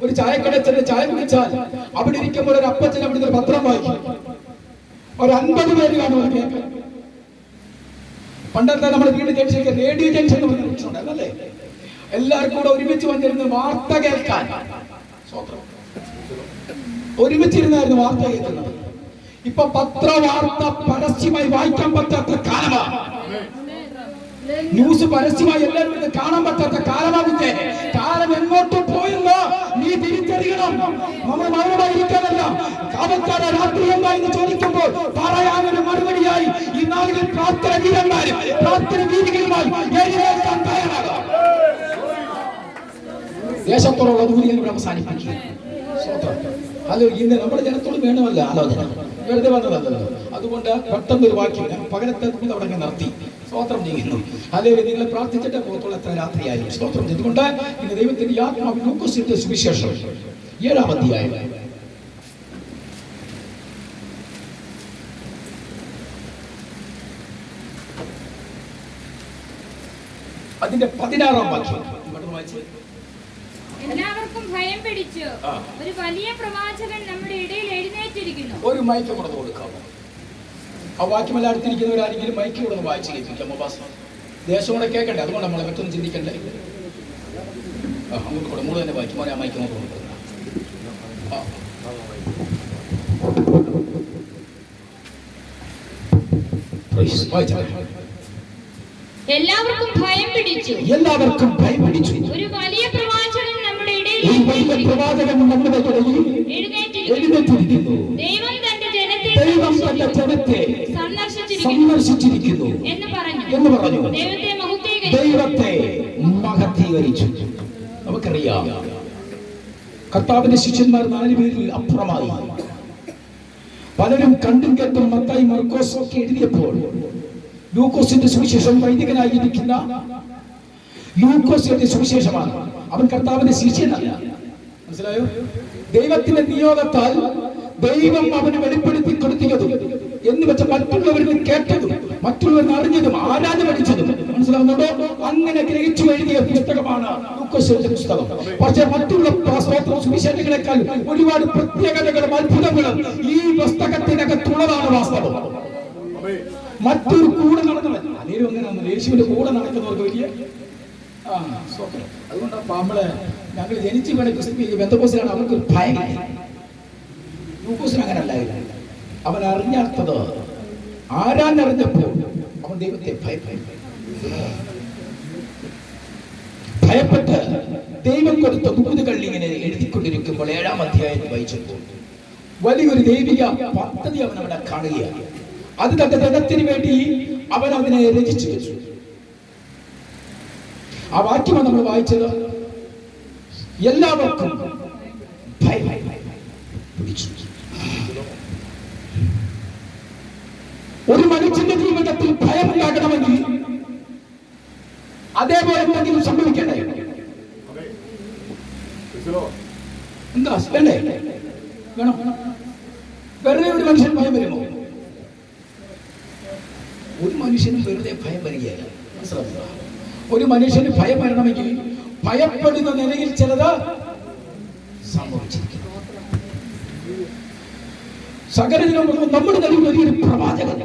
ഒരു ചായക്കടയിൽ ചായ കുടിച്ചാൽ അവിടെ ഇരിക്കുമ്പോൾ ഒരു അപ്പച്ചൻ അവിടുന്ന് ഒരു പത്രം വായിക്കും. ഒരു 50 പേര് കാണും കേൾക്കാൻ. പണ്ടത്തെ നമ്മുടെ വീട് ജംഗ്ഷൻ, റേഡിയോ ജംഗ്ഷൻ എന്ന് പറഞ്ഞിട്ടുണ്ടല്ലേ, എല്ലാവർക്കും കൂടെ ഒരുമിച്ച് വന്നിരുന്ന് വാർത്ത കേൾക്കാൻ. ഒരുമിച്ചിരുന്നായിരുന്നു വാർത്ത കേൾക്കുന്നത്. ഇപ്പൊ പത്രവാർത്ത പരസ്യമായി വായിക്കാൻ പറ്റാത്ത കാലമാണ്. ന്യൂസ് പരസ്യമായി എല്ലാവരും ഇത് കാണാൻ പറ്റാത്ത കാലമാകുന്നേ. കാലം എങ്ങോട്ട് പോയെന്ന് നീ തിരിച്ചറിയണം. നമ്മൾ മൗനമായിരിക്കാനല്ല. കാവൽക്കാരെ രാത്രി എന്തായെന്ന് ചോദിക്കുമ്പോൾ പറയാനൊരു മറുപടിയായി ഈ നാളുകളിൽ പ്രാർത്ഥന വീരന്മാരും പ്രാർത്ഥന വീതികളുമായി എഴുന്നേൽക്കാൻ തയ്യാറാകാം. ദേശത്തോടുള്ള ദൂരം ഇവിടെ അവസാനിപ്പിക്കുക. അല്ലോ, ഇന്ന് നമ്മുടെ ജനത്തോട് വേണമല്ല ആലോചന, വെറുതെ വന്നതല്ലോ. അതുകൊണ്ട് പെട്ടെന്നൊരു വാക്യം പകരത്തെ അവിടെ നിർത്തി സ്തോത്രം ചെയ്യുന്നു. അല്ലെങ്കിൽ നിങ്ങൾ പ്രാർത്ഥിച്ചിട്ട് പോകത്തുള്ള എത്ര രാത്രിയായി സ്തോത്രം ചെയ്തുകൊണ്ട് ഇന്ന് ദൈവത്തിന്റെ ആത്മാവിൽ ലൂക്കോസിന്റെ സുവിശേഷം 7-ാം അധ്യായം അതിന്റെ 16-ാം വാക്യം എല്ലാവർക്കും ഭയം പിടിച്ചു. ഒരു വലിയ പ്രവാചകൻ നമ്മുടെ ഇടയിൽ എഴുന്നേറ്റിരിക്കുന്നു. ഒരു മൈക്ക് കൊടുത്ത് കൊടുക്കാമോ? ആ വാക്യം എല്ലായിടത്തും ഇരിക്കുന്നവരാരെങ്കിലും മൈക്ക് കൊടുത്ത് വായിച്ച് കേൾപ്പിക്കാമോ? ദേശം കൂടെ കേൾക്കണ്ടേ, അതുകൊണ്ട് നമ്മളെ മറ്റൊന്നും ചിന്തിക്കണ്ടേ. അങ്ങോട്ട് കൂടെ മൂന്ന് തന്നെ വായിക്കുമോ? ആ മൈക്ക് അങ്ങോട്ട് കൊടുക്കുക. എല്ലാവർക്കും ഭയം പിടിച്ചു. എല്ലാവർക്കും ഭയം പിടിച്ചു. ഒരു വലിയ പ്രവാചകൻ നമ്മുടെ ഇടയിൽ എഴുന്നേറ്റിരിക്കുന്നു. ദൈവം തന്റെ ജനത്തെ സന്ദർശിച്ചിരിക്കുന്നു എന്ന് പറഞ്ഞു. ദൈവത്തെ മഹത്വീകരിച്ചു. നമുക്കറിയാം, കർത്താവിന്റെ ശിഷ്യന്മാർ 4 പേരിൽ അപ്പുറമായി പലരും കണ്ടും കേട്ടും മത്തായി, മർക്കോസ് ഒക്കെ എഴുതിയപ്പോൾ ലൂക്കോസിന്റെ സുവിശേഷം വൈദികനായിരിക്കുന്ന ലൂക്കോസിന്റെ സുവിശേഷമാണ്. അവൻ കർത്താവിന്റെ ശിഷ്യനല്ല. മനസ്സിലായോ? ദൈവത്തിന്റെ നിയോഗത്താൽ ദൈവം അവന് വെളിപ്പെടുത്തി കൊടുത്തതും എന്ന് വെച്ച മറ്റുള്ളവരിൽ കേട്ടതും മറ്റുള്ളവർ അറിഞ്ഞതും ആരാധന പഠിച്ചതും മനസ്സിലാവുന്നുണ്ടോ? അങ്ങനെ ഗ്രഹിച്ചു എഴുതിയ പുസ്തകമാണ് ലൂക്കോസിന്റെ പുസ്തകം. പക്ഷേ മറ്റുള്ള സുവിശേഷങ്ങളെക്കാൾ ഒരുപാട് പ്രത്യേകതകളും അത്ഭുതങ്ങളും ഈ പുസ്തകത്തിനകത്തുള്ളതാണ് വാസ്തവം. മറ്റൊരു കൂടെ നടന്നവൻ അല്ലേലും അങ്ങനെയാണ്. യേശുവിന്റെ കൂടെ നടക്കുന്നവർക്ക് വലിയ അതുകൊണ്ടാണ് നമ്മള് ഞങ്ങൾ ജനിച്ച് ബന്ധക്കോസിലാണ് അവർക്ക് ഭയം. ലൂക്കോസിന് അങ്ങനെ അല്ലായിരുന്നു. അവൻ അറിഞ്ഞാത്തത് ആരാന്നറിഞ്ഞപ്പോൾ അവൻ ദൈവത്തെ ഭയപ്പെട്ട് ദൈവം കൊടുത്ത ദൂതുകൾ ഇങ്ങനെ എഴുതിക്കൊണ്ടിരിക്കുമ്പോൾ 7-ാം അധ്യായത്തിൽ വായിച്ചപ്പോൾ വലിയൊരു ദൈവിക പദ്ധതി അവൻ അവിടെ കാണുകയാണ്. അത് തന്റെ ജനത്തിന് വേണ്ടി അവൻ അതിനെ രചിച്ചു വെച്ചു. ആ വാക്യമാണ് നമ്മൾ വായിച്ചത്. എല്ലാവർക്കും പിടിച്ചു. ഒരു മനുഷ്യന്റെ ജീവിതത്തിൽ ഭയം ഉണ്ടാകണമെങ്കിൽ അതേപോലെ എന്തെങ്കിലും സംഭവിക്കണ്ടേ? എന്താ വേണ്ടേ? വേണം. വെറുതെ ഒരു മനുഷ്യൻ ഭയം വരുമോ? ഒരു മനുഷ്യനും വെറുതെ ഭയം വരികയല്ല. ഒരു മനുഷ്യന് ഭയം വരണമെങ്കിൽ ഭയപ്പെടുന്ന നിലയിൽ ചിലത് സംഭവിച്ചിരിക്കുന്നു. സകലതിനും നമ്മുടെ നടുവിൽ വലിയൊരു പ്രവാചകൻ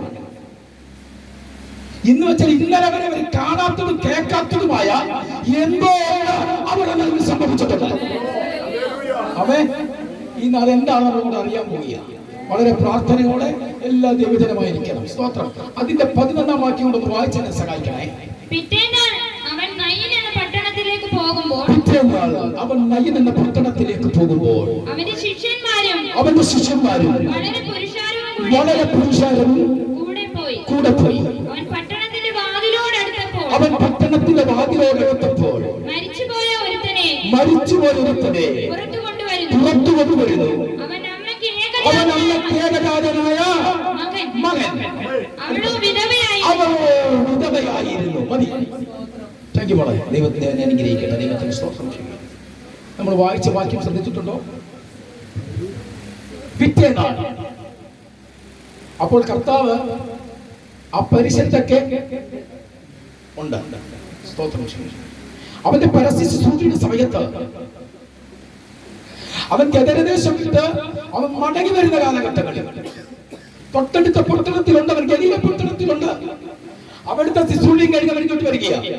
ഇന്ന് വെച്ചാൽ ഇന്നലെ വരെ അവർ കാണാത്തതും കേൾക്കാത്തതുമായ എന്തോ അവരുടെ നടുവിൽ സംഭവിച്ചിട്ടുണ്ട്. അവൻ ഇന്ന് അതെന്താണെന്ന് നമ്മളോട് അറിയാൻ പോവുകയാണ്. വളരെ പ്രാർത്ഥനയോടെ എല്ലാ ദൈവജനമായിരിക്കണം. സ്തോത്രം. അതിന്റെ 11-ാം വാക്യം കൊണ്ട് വായിച്ചെന്നെ സഹായിക്കണേ. പിറ്റേന്നാൾ അവൻ നയീൻ എന്ന പട്ടണത്തിലേക്ക് പോകുമ്പോൾ അവന്റെ ശിഷ്യന്മാരും വളരെ പുരുഷാരവും കൂടെ പോയി. അവൻ പട്ടണത്തിന്റെ വാതിലോടടുത്തപ്പോൾ മരിച്ചുപോയ ഒരുത്തനെ പുറത്തു കൊണ്ടുവരുന്നു. അവൻ അമ്മയ്ക്ക് ഏകജാതനായ മകൻ. അവളോ വിധവയായിരുന്നു. മതി. ദൈവത്തെ അനുഗ്രഹിക്കട്ടെ. ദൈവത്തിന് സ്തോത്രം ചെയ്യുക. നമ്മൾ വായിച്ച വാക്യം ശ്രദ്ധിച്ചിട്ടുണ്ടോ? പിറ്റേന്നാൾ അപ്പോൾ കർത്താവ് ആ പരിസരത്തൊക്കെ ഉണ്ട്. സ്തോത്രം ചെയ്യുക. അവന്റെ പരസ്യ ശുശ്രൂഷയുടെ സമയത്ത് അവൻ ഗദരദേശം വിട്ട് അവൻ മടങ്ങി വരുന്ന കാലഘട്ടങ്ങളിൽ തൊട്ടടുത്ത പട്ടണത്തിലുണ്ട്. അവൻ ഗലീല പട്ടണത്തിലുണ്ട്. അവിടുത്തെ ശുശ്രൂഷയും കഴിഞ്ഞ് അവൻ ഇങ്ങോട്ട് വരികയാണ്.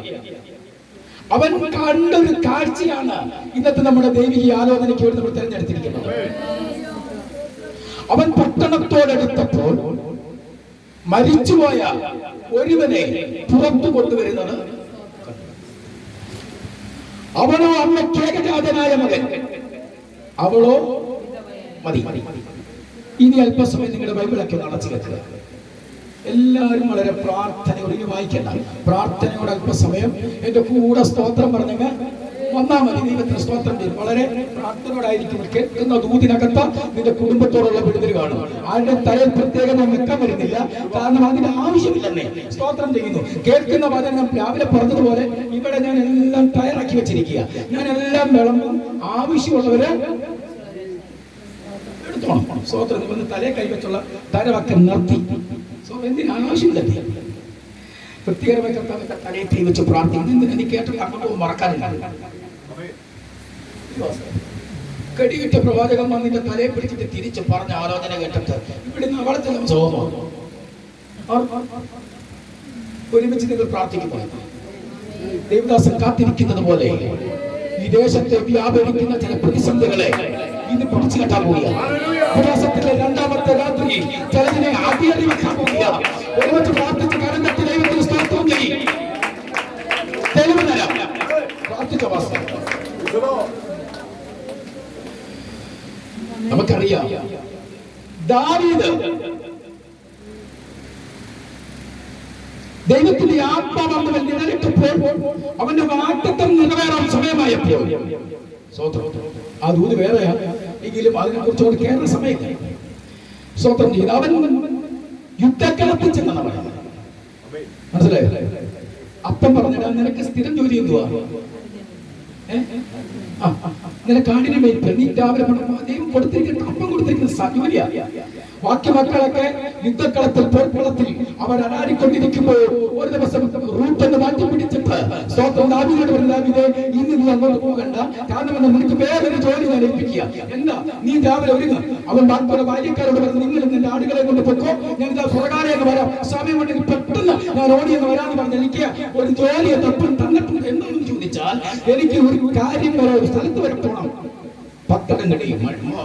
അവൻ കണ്ട ഒരു കാഴ്ചയാണ് ഇന്നത്തെ നമ്മുടെ ദൈവിക ആലോചനയ്ക്ക് വേണ്ടി നമ്മൾ തിരഞ്ഞെടുത്തിരിക്കുന്നത്. അവൻ പട്ടണത്തോടടുത്തപ്പോൾ മരിച്ചുപോയ ഒരുവനെ പുറത്തു കൊണ്ടുവരുന്നത്. അവനോ അമ്മയ്ക്ക് ഏകജാതനായ മകൻ, അവളോ മതി. ഇനി അല്പസമയം നിങ്ങളുടെ ബൈബിളൊക്കെ അടച്ചു വെക്കുക. എല്ലാവരും വളരെ പ്രാർത്ഥനയോടെ വായിക്കണ്ട. പ്രാർത്ഥനയോടെ അല്പസമയം എന്റെ കൂടെ സ്തോത്രം പറഞ്ഞങ്ങ് വന്നാൽ മതി. ദൈവത്തിന് സ്തോത്രം ചെയ്യും. വളരെ പ്രാർത്ഥനയോടായിരിക്കും. കേൾക്കുന്ന ദൂതിനകത്ത് നിന്റെ കുടുംബത്തോടുള്ള വിടുതൽ കാണും. ആരുടെ തലയിൽ പ്രത്യേകം വെക്കാൻ വരുന്നില്ല. കാരണം അതിന്റെ ആവശ്യമില്ലെന്നേ. സ്തോത്രം ചെയ്യുന്നു. കേൾക്കുന്ന വചനം രാവിലെ പറഞ്ഞതുപോലെ ഇവിടെ ഞാൻ എല്ലാം തയ്യാറാക്കി വെച്ചിരിക്കുക. ഞാൻ എല്ലാം വിളമ്പും. ആവശ്യമുള്ളവര് എടുത്തോണം. സ്തോത്രം വന്ന് തലയെ കൈവച്ചുള്ള തരവൊക്കെ നിർത്തി. എന്തിനാവശ്യമില്ല. വൃത്തികരമായി കർത്താവിന്റെ തലയെ കൈ വെച്ച് പ്രാർത്ഥിക്കുന്നു. എന്തിന് എനിക്ക് കേട്ടില്ല, അങ്ങോട്ട് മറക്കാനില്ല. കടികിട്ട പ്രവാചകൻ വന്നിന്റെ തലയെ പിടിച്ചിട്ട് തിരിച്ച് പറഞ്ഞ ആലോചന കേട്ടിട്ട് ഇവിടുന്ന് അവിടെ ചെല്ലാം സോമമാണ്. ഒരുമിച്ച് നിങ്ങൾ പ്രാർത്ഥിക്കുന്നു. ദേവദാസൻ കാത്തിരിക്കുന്നത് പോലെ ഈ ദേശത്തെ വ്യാപരിക്കുന്ന ചില പ്രതിസന്ധികളെ ഇത് പിടിച്ചു കെട്ടാൻ പോവുകയാണ്. പ്രവാസത്തിന്റെ രണ്ടാമത്തെ രാത്രി ചിലതിനെ അടിയടി വെക്കാൻ പോവുകയാണ്. ഒരുമിച്ച് പ്രാർത്ഥിച്ച് കരഞ്ഞെത്തി ദൈവത്തിന് സ്തോത്രം ചെയ്യും. തെളിവ് തരാം. പ്രാർത്ഥിച്ച വാസം നമുക്കറിയാം. ദാവീദ് ദൈവത്തിന്റെ ആത്മാവ് അവൻ നിഴലിട്ടപ്പോൾ അവന്റെ വാഗ്ദത്തം നിറവേറാൻ സമയമായപ്പോൾ ആ ദൂത് വേറെയാ എങ്കിലും അതിനെ കുറിച്ചുകൊണ്ട് കേരള സമയം സ്വന്തം ചെയ്ത് അവൻ യുദ്ധക്കളത്തിൽ ചെന്നാണ് പറയുന്നത്. മനസ്സിലായോ? അപ്പം പറഞ്ഞിട്ട് നിനക്ക് സ്ഥിരം ജോലി എന്തുവാ? നിനക്ക് ആടിനെ മേൽപ്പ് നീ രാവിലെ ദൈവം കൊടുത്തിരിക്കുന്ന അപ്പം കൊടുത്തിരിക്കുന്ന ജോലിയാ. ബാക്കി മക്കളൊക്കെ യുദ്ധക്കളത്തിൽ പോർക്കളത്തിൽ അവർ അനാടിക്കൊണ്ടിരിക്കുമ്പോൾ ഒരു ദിവസം റൂട്ടൊന്ന് മാറ്റി പിടിച്ചിട്ട് സ്വന്തം ദാവീദിനോട് പറഞ്ഞു, ദാവീദേ ഇന്ന് നീ അങ്ങോട്ട് പോകണ്ട, കാരണം നിനക്ക് വേറൊരു ജോലി ഞാൻ ഏൽപ്പിക്കുക. എന്താ? നീ രാവിലെ ഒരുങ്ങ. അവൻ ബാക്കിയുള്ള ബാല്യക്കാരോട് പറഞ്ഞു, നിങ്ങൾ നിന്റെ ആടുകളെ കൊണ്ട് പൊക്കോ, ഞാൻ ഇതാ പുറകാരെ എന്ന് വരാം, സമയമുണ്ടെങ്കിൽ പെട്ടെന്ന് ഞാൻ ഓടിയെന്ന് വരാമെന്ന് പറഞ്ഞു. എനിക്ക് ഒരു ജോലിയെ തപ്പം തന്നിട്ടുണ്ട്. എന്താണെന്ന് ചോദിച്ചാൽ എനിക്ക് ഒരു കാര്യം വരെ ഒരു സ്ഥലത്ത് വരെ പോകണം. പത്തടങ്ങടി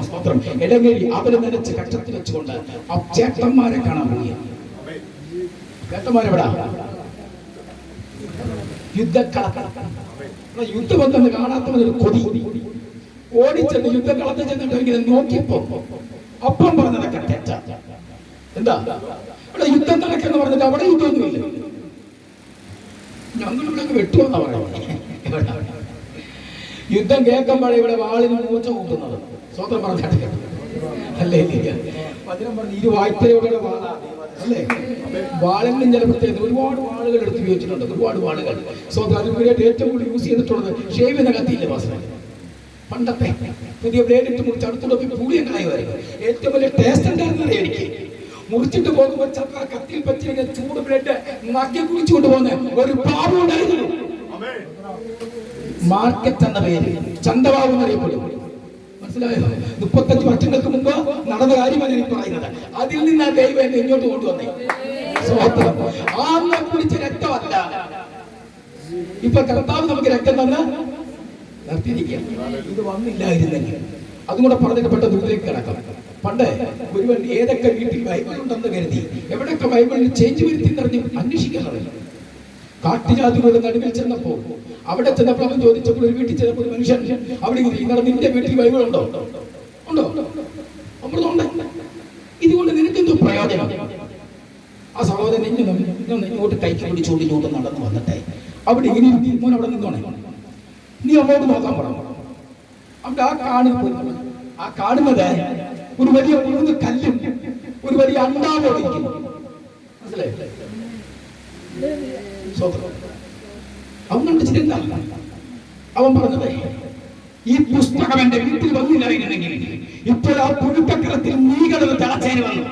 സ്തോത്രം ഇടങ്ങഴി അവര് നനച്ച് കക്ഷത്തിൽ വെച്ചുകൊണ്ട് ആ ചേട്ടന്മാരെ കാണാൻ പോയി. ചേട്ടന്മാരെവിടാ? യുദ്ധബന്ധം കാണാത്തവനൊരു കൊതി ഓടിച്ചെന്ന് യുദ്ധക്കളത്തിൽ ചെന്നിട്ട് ഇങ്ങനെ നോക്കിയപ്പോ അപ്പം പറഞ്ഞതൊക്കെ തെറ്റാ. എന്താ ഇവിടെ യുദ്ധം നടക്കെന്ന് പറഞ്ഞിട്ട് അവിടെ യുദ്ധമൊന്നുമില്ല. ഞങ്ങളിവിടെ വെട്ടുമെന്നാ പറയുന്നത്. യുദ്ധം കേൾക്കുമ്പോഴേ ഇവിടെ വാളിന് മൂർച്ച കൂട്ടുന്നത്. സ്വന്തം പറഞ്ഞാട്ടെ അല്ലേ? വചനം പറഞ്ഞ് ഇരു വായ്ത്തലയോടെ വാളാ അല്ലേ? വാളിനും ചില പ്രത്യേകത. ഒരുപാട് വാളുകൾ എടുത്ത് ഉപയോഗിച്ചിട്ടുണ്ട്, ഒരുപാട് വാളുകൾ. സ്വന്തം അതിനുവേണ്ടി ഏറ്റവും കൂടുതൽ യൂസ് ചെയ്തിട്ടുള്ളത് ഷേവിന കത്തിയില്ലേ വാസന? പണ്ടത്തെ പുതിയ ബ്ലേഡ് ഇട്ട് മുറിച്ച് അടുത്തോട്ട് പുളിയങ്ങളായി വരും. ഏറ്റവും വലിയ ടേസ്റ്റ് എന്താണെന്ന് അറിയാം എനിക്ക്. മുറിച്ചിട്ട് പോകുമ്പോൾ ചിലപ്പോൾ കത്തിയിൽ പറ്റിയ ചൂട് ബ്ലേഡ് നക്കി കുടിച്ചുകൊണ്ട് പോകുന്ന ഒരു പാവം ഉണ്ടായിരുന്നു. മാർക്കറ്റ് എന്ന പേര് ചന്തവാവ് എന്നറിയപ്പെടും. മനസ്സിലായോ? 35 വർഷങ്ങൾക്ക് മുമ്പ് നടന്ന കാര്യമാണ് എനിക്ക് പറയുന്നത്. അതിൽ നിന്ന് ആ ദൈവം എന്നെ ഇങ്ങോട്ട് കൊണ്ടുവന്നേ. ആ കുടിച്ച രക്തമല്ല, ഇപ്പൊ കർത്താവ് നമുക്ക് രക്തം തന്ന് നിർത്തിയിരിക്കുക. ഇത് വന്നില്ലായിരുന്നെങ്കിൽ അതും കൂടെ പറഞ്ഞിട്ട് പെട്ടെന്ന് ദൂരേക്ക് കിടക്കാം. പണ്ട് ഒരുവൻ ഏതൊക്കെ വീട്ടിൽ ബൈബിൾ ഉണ്ടെന്ന് കരുതി എവിടെയൊക്കെ ബൈബിളിൽ ചേഞ്ച് വരുത്തി നിറഞ്ഞ് അന്വേഷിക്കാറില്ല. കാട്ടുജാതികളുടെ നടുവിൽ ചെന്നപ്പോൾ അവിടെ ചെന്നപ്പോൾ അവൻ ചോദിച്ചപ്പോൾ ഒരു വീട്ടിൽ ചെന്നപ്പോൾ ഒരു മനുഷ്യൻ അവിടെ നിന്റെ വീട്ടിൽ ബൈബിൾ ഉണ്ടോ? ഉണ്ടോ? അമൃതമുണ്ട്. ഇതുകൊണ്ട് നിനക്കെന്തോ പ്രയോജനം? ആ സഹോദരൻ ഇങ്ങോട്ട് കൈക്ക് പിടിച്ചുകൊണ്ട് ഇങ്ങോട്ട് നടന്നു വന്നിട്ടെ അവിടെ ഇങ്ങനെ മോൻ അവിടെ നിന്നോണേ, നീ അങ്ങോട്ട് നോക്കാൻ പറഞ്ഞു. അവിടെ ആ കാണുന്നത് ഒരു വലിയ 3 കല്ലും ഒരു വലിയ അണ്ടാവോടിക്കുന്നു. മനസ്സിലായി? അവൻ കണ്ടിച്ചില്ല. അവൻ പറഞ്ഞത് ഈ പുസ്തകം എന്റെ വീട്ടിൽ വന്നില്ലായിരുന്നെങ്കിൽ ഇപ്പോൾ ആ പുഴുക്കക്കളത്തിൽ നീ കിടന്ന് തിളച്ചേരി വന്നു.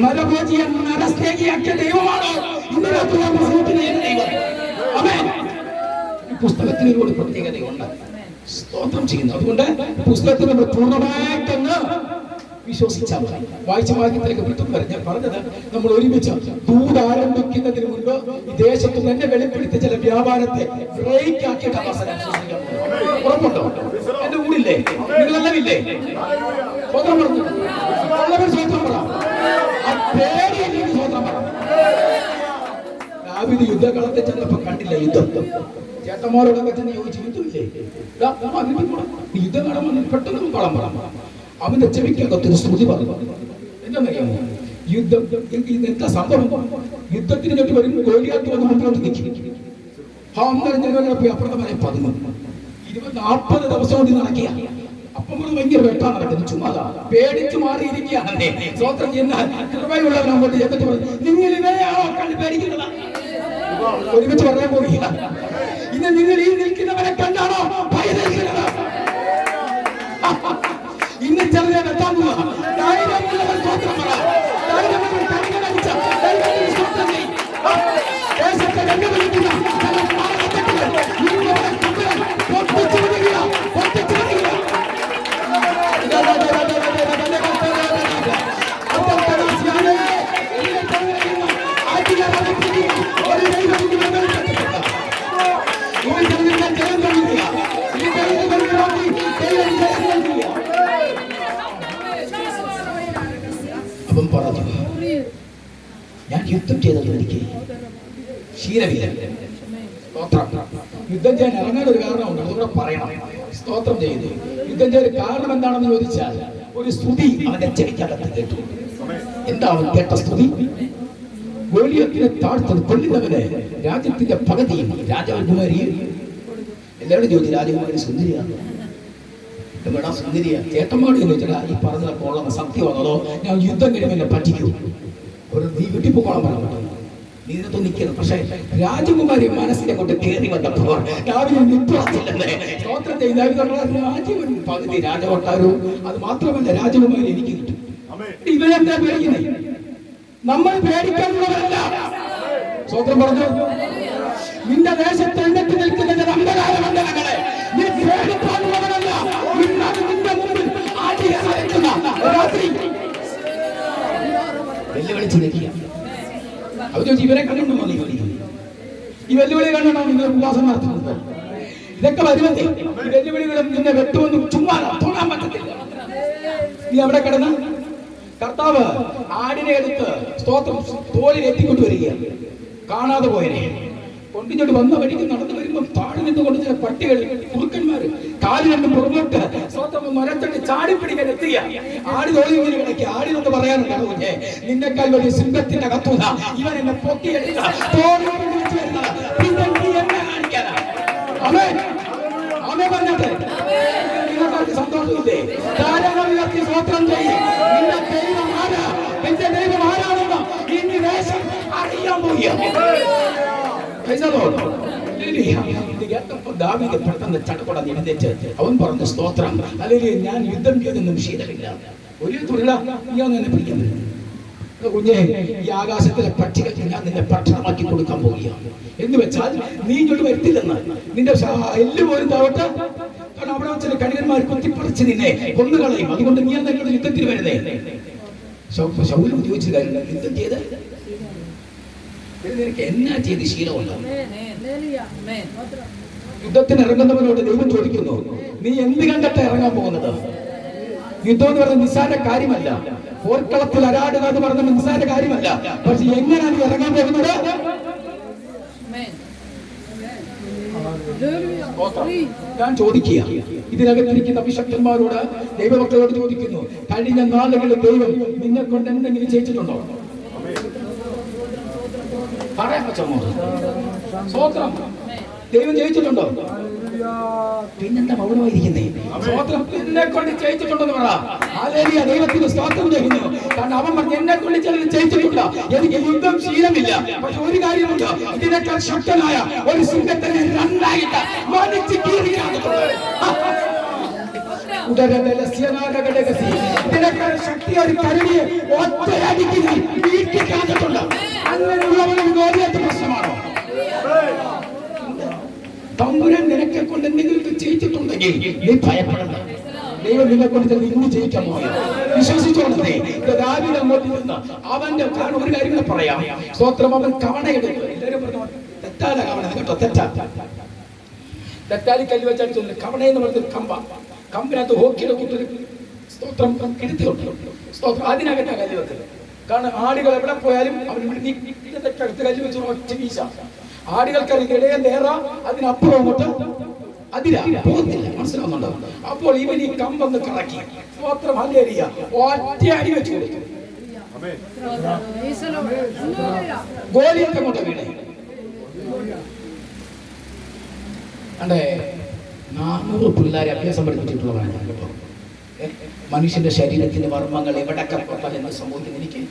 നരഭോജിയെ നരസ്നേഹിയാക്കിയ ദൈവമാണോ ഇന്നത്തെ ദൈവം? ആമേൻ. ഈ പുസ്തകത്തിന് ഒരുപാട് പ്രത്യേകതയുണ്ട്. സ്തോത്രം ചെയ്യുന്നു. അതുകൊണ്ട് പുസ്തകത്തിൽ നമ്മൾ പൂർണ്ണമായിട്ടൊന്ന് വിശ്വസിച്ചാൽ മതി. വായിച്ച വാക്യത്തിലേക്ക് പെട്ടെന്ന് വരെ ഞാൻ പറഞ്ഞത്, നമ്മൾ ഒരുമിച്ച് ദൂത് ആരംഭിക്കുന്നതിന് മുൻപ് ഈ ദേശത്ത് തന്നെ വെളിപ്പെടുത്തിയ ചില വ്യാപാരത്തെ ബ്രേക്ക് ആക്കിയിട്ട് അവസരം ഉറപ്പുണ്ടോ? എന്റെ കൂടില്ലേ? നിങ്ങളെല്ലാം ഇല്ലേ? സ്വന്തം പറഞ്ഞു ഉള്ളവർ സ്വന്തം പറ. ആ പേടിയ സ്വന്തം പറ. ദാവീദ് യുദ്ധകളത്തെ ചെന്നപ്പോ കണ്ടില്ല യുദ്ധം. ചേട്ടന്മാരോടൊക്കെ ചെന്ന് ചോദിച്ചു, യുദ്ധമില്ലേ? യുദ്ധം കാണുമ്പോൾ പെട്ടെന്ന് കളം പറ. അവന്റെ ചെവിക്കകത്തൊരു സ്തുതി പറഞ്ഞു. എന്താണെന്നറിയാമോ? യുദ്ധം എന്താ സംഭവം? യുദ്ധത്തിന് ചുറ്റി വരും ഗോലിയാത്ത് വന്ന് മുന്നോട്ട് നിൽക്കും. അപ്പുറത്തെ വരെ 40 ദിവസം കൊണ്ട് നടക്കിയ അപ്പം ഭയങ്കര വെട്ടാൻ നടക്കുന്നു. ചുമ്മാതാ പേടിച്ചു മാറിയിരിക്കുകയാണല്ലേ. സ്വന്തം ചെയ്യുന്ന കൃപയുള്ളവൻ അങ്ങോട്ട് എന്നിട്ട് പറഞ്ഞു, നിങ്ങൾ ഇവരെയാണോ കണ്ട് പേടിക്കുന്നത്? ഒരുമിച്ച് പറയാൻ പോവുക. ഇന്ന് നിങ്ങൾ ഈ നിൽക്കുന്നവരെ കണ്ടാണോ ഭയന്നിരിക്കുന്നത്? ഇന്ന് ചെറിയ വെട്ടാൻ പോവുക. ധൈര്യമുള്ളവർ സ്വന്തം പറ. ധൈര്യമുള്ളവർ കണികളടിച്ച ധൈര്യത്തിൽ സ്വന്തം ചെയ്യും. യുദ്ധം ചെയ്തത് എനിക്ക് ശീലമില്ല. സ്തോത്രം. യുദ്ധം ചെയ്യാൻ ഇറങ്ങാൻ ഒരു കാരണമുണ്ട്, അതുകൂടെ പറയണം. സ്തോത്രം ചെയ്യുന്നു. യുദ്ധം ചെയ്യാൻ കാരണം എന്താണെന്ന് ചോദിച്ചാൽ ഒരു സ്തുതി അവന്റെ ചെവിക്കകത്ത് കേട്ടു. എന്താ അവൻ കേട്ട സ്തുതി? ഗോലിയത്തിനെ താഴ്ത്തത് കൊല്ലുന്നവന് രാജ്യത്തിന്റെ പകുതിയും രാജകുമാരിയും. എല്ലാവരും ചോദിച്ചു രാജകുമാരി സുന്ദരിയാണ്, ഇവിടെ സുന്ദരിയാ. ചേട്ടന്മാട് ചോദിച്ചാൽ ഈ പറഞ്ഞതൊക്കെ ഉള്ള സത്യമാണോ, ഞാൻ യുദ്ധം കഴിയുമ്പോൾ എന്നെ പറ്റിക്കൂ, ഒരു നീ വീട്ടിപ്പോക്കോളം പറയാൻ പറ്റും, നീ ഇതിനകത്ത് നിൽക്കണം. പക്ഷേ രാജകുമാരി മനസ്സിനെ കൊണ്ട് കയറി വന്നപ്പോൾ രാവിലെ നിൽപ്പില്ലെന്നേ സ്തോത്രം ചെയ്താൽ രാജ്യം പകുതി രാജകൊട്ടാരവും, അത് മാത്രമല്ല രാജകുമാരി എനിക്ക് കിട്ടും. ഇവരെന്താ പേടിക്കുന്നത്? നമ്മൾ പേടിക്കാനുള്ളവരല്ല. സ്തോത്രം പറഞ്ഞു. നിന്റെ ദേശത്ത് എഴുന്നേറ്റ് നിൽക്കുന്ന അന്ധകാരമണ്ഡലങ്ങളെ നീ പേടിക്കാനുള്ളവരല്ല. നിന്റെ മുമ്പിൽ രാത്രി വെല്ലുവിളിച്ച് നിൽക്കുക. അവർ ചോദിച്ചു ഇവരെ കണ്ടോ നീ ഈ വെല്ലുവിളി കണ്ടോ നിങ്ങൾ ഉപവാസം നടത്തുന്നത്? ഇതൊക്കെ വരുമെന്നേ ഈ വെല്ലുവിളികളും നിന്നെ വെട്ടുമെന്നും ചുമ്മാ തൊടാൻ പറ്റത്തില്ല. നീ അവിടെ കിടന്ന് കർത്താവ് ആടിനെ എടുത്ത് സ്തോത്രം തോളിൽ എത്തിക്കൊണ്ട് വരികയാണ്. കാണാതെ പോയനെ കൊണ്ടിങ്ങോട്ട് വന്ന വഴിക്ക് നടന്നു വരുമ്പോൾ താഴെ നിന്നുകൊണ്ട് ചില പട്ടികൾ കുറുക്കന്മാര് കാലി രണ്ടും പുറമോട്ട് സ്തോത്രം മരത്തട്ട് ചാടിപ്പിടിക്കാൻ എത്തുക. ആടി തോളി ഇങ്ങനെ കിടക്കുക. ആടിനൊന്ന് പറയാനുണ്ടോ കുഞ്ഞെ, നിന്നെക്കാൾ വലിയ സിംഹത്തിന്റെ കത്തുക ഇവൻ എന്നെ പൊക്കിയെടുക്കുക. പിന്നെ നീ എന്നെ കാണിക്കാനാ? അമേ അമേ പറഞ്ഞത് നിങ്ങൾക്കാർക്ക് സന്തോഷമില്ലേ? താരങ്ങളുയർത്തി സ്തോത്രം ചെയ്യും. നിന്റെ ദൈവം ആരാ? എന്റെ ദൈവം ആരാണെന്ന് ഇനി ദേശം അറിയാൻ പോവുക. ദാവീദ് പെട്ടെന്ന് ചടപട എഴുന്നേറ്റ് അവൻ പറഞ്ഞു സ്തോത്രം, അല്ലെങ്കിൽ ഞാൻ യുദ്ധം ചെയ്തൊന്നും ശീലമില്ല, ഒരു തൊഴില നീ അങ്ങനെ പിടിക്കുന്നത് കുഞ്ഞെ, ഈ ആകാശത്തിലെ പക്ഷികൾക്ക് ഞാൻ നിന്നെ ഭക്ഷണമാക്കി കൊടുക്കാൻ പോവുകയാണ്. എന്ന് വെച്ചാൽ നീ ഇങ്ങോട്ട് വരുത്തില്ലെന്ന് നിന്റെ എല്ല് പോലും താവട്ടെ, കാരണം അവിടെ വെച്ച കണികന്മാർ കുത്തിപ്പറിച്ച് നിന്നെ കൊന്നുകളയും. അതുകൊണ്ട് നീ എന്തെങ്കിലും യുദ്ധത്തിന് വരുന്നേ. ശൗലും ചോദിച്ചു കാര്യം യുദ്ധം ചെയ്ത് നിനക്ക് എന്നാ ചെയ്ത് ശീലമുണ്ട്? യുദ്ധത്തിന് ഇറങ്ങുന്നവരോട് ദൈവം ചോദിക്കുന്നു, നീ എന്ത് കണ്ടിട്ട് ഇറങ്ങാൻ പോകുന്നത്? യുദ്ധം എന്ന് പറയുന്നത് നിസ്സാര കാര്യമല്ല. പോർക്കളത്തിൽ അരാടുക എന്ന് പറയുന്നത് നിസ്സാര കാര്യമല്ല. പക്ഷെ എങ്ങനെയാണ് നീ ഇറങ്ങാൻ പോകുന്നത്? ഞാൻ ചോദിക്കുക, ഇതിനകത്തിരിക്കുന്ന അഭിഷക്തന്മാരോട് ദൈവമക്കളോട് ചോദിക്കുന്നു, കഴിഞ്ഞ നാളുകളിൽ ദൈവം നിന്നെ കൊണ്ട് എന്തെങ്കിലും ചെയ്തിട്ടുണ്ടോ? പറയാൻ പറ്റുമോ? സ്വോത്രം ദൈവം ജയിച്ചിട്ടുണ്ടോ? പിന്നെന്താ മൗനമായിരിക്കുന്നേ? സ്വോത്രം എന്നെ കൊണ്ട് ജയിച്ചിട്ടുണ്ടെന്ന് പറ. ഹല്ലേലൂയ, ദൈവത്തിന് സ്തോത്രം ചെയ്യുന്നു. കാരണം അവൻ പറഞ്ഞു എന്നെ കൊണ്ട് ചിലത് ജയിച്ചിട്ടില്ല, എനിക്ക് യുദ്ധം ശീലമില്ല. പക്ഷെ ഒരു കാര്യമുണ്ട്, ഇതിനേക്കാൾ ശക്തനായ ഒരു സിംഹത്തിനെ രണ്ടായിട്ട് മടിച്ച് കീറിയാകുന്നു. ഇതിനേക്കാൾ ശക്തി ഒരു കരടിയെ ഒറ്റയടിക്ക് വീട്ടിക്കാഞ്ഞിട്ടുണ്ട്. അങ്ങനെയുള്ളവനും ഗോലിയത്ത് പ്രശ്നമാണോ? തമ്പുരാൻ നിനക്കെ കൊണ്ട് എന്തെങ്കിലും ചെയ്യിച്ചിട്ടുണ്ടെങ്കിൽ നീ ഭയപ്പെടണ്ട. ദൈവം നിന്നെ കൊണ്ട് ഇന്ന് ജയിക്കാൻ പോകും. വിശ്വസിച്ചോണ്ടേ ദാവീദ് അങ്ങോട്ട് നിന്ന് അവന്റെ കാരണം ഒരു കാര്യം പറയാം. സ്തോത്രം, അവൻ കവണയെടുത്തു. എല്ലാവരും പറഞ്ഞു തെറ്റാല കവണ കേട്ടോ, തെറ്റാലി കല്ല് വെച്ചാൽ ചൊല്ലും. കവണയെന്ന് പറഞ്ഞൊരു കമ്പിനകത്ത് ഹോക്കിയുടെ കൂട്ടൊരു സ്തോത്രം കിടത്തിയുണ്ട്. സ്തോത്രം അതിനകത്താ കല്ല് വെക്കല്. കാരണം ആടുകൾ എവിടെ പോയാലും അവർ തെറ്റടുത്ത് കല്ല് വെച്ച് ഒറ്റ വീശ. ആടുകൾക്കറിയാം ഇടയെ നേറ, അതിനപ്പുറം അങ്ങോട്ട് അതിരാ പോകുന്നില്ല. മനസ്സിലാവുന്നുണ്ടോ? അപ്പോൾ ഇവൻ ഈ കമ്പൊന്ന് കറക്കി സ്തോത്രം ഹല്ലേലൂയ ഒറ്റ അടി വെച്ച് കൊടുത്തു. ഗോലിയൊക്കെ കൊണ്ട് വീണേ. അണ്ടേ 400 പിള്ളേരെ അഭ്യാസം പഠിപ്പിച്ചിട്ടുള്ളതാണ് ഞാൻ കേട്ടോ. മനുഷ്യന്റെ ശരീരത്തിന്റെ മർമ്മങ്ങൾ എവിടൊക്കെ പൊട്ടാൽ എന്ന് സംഭവിക്കുന്നു എനിക്ക്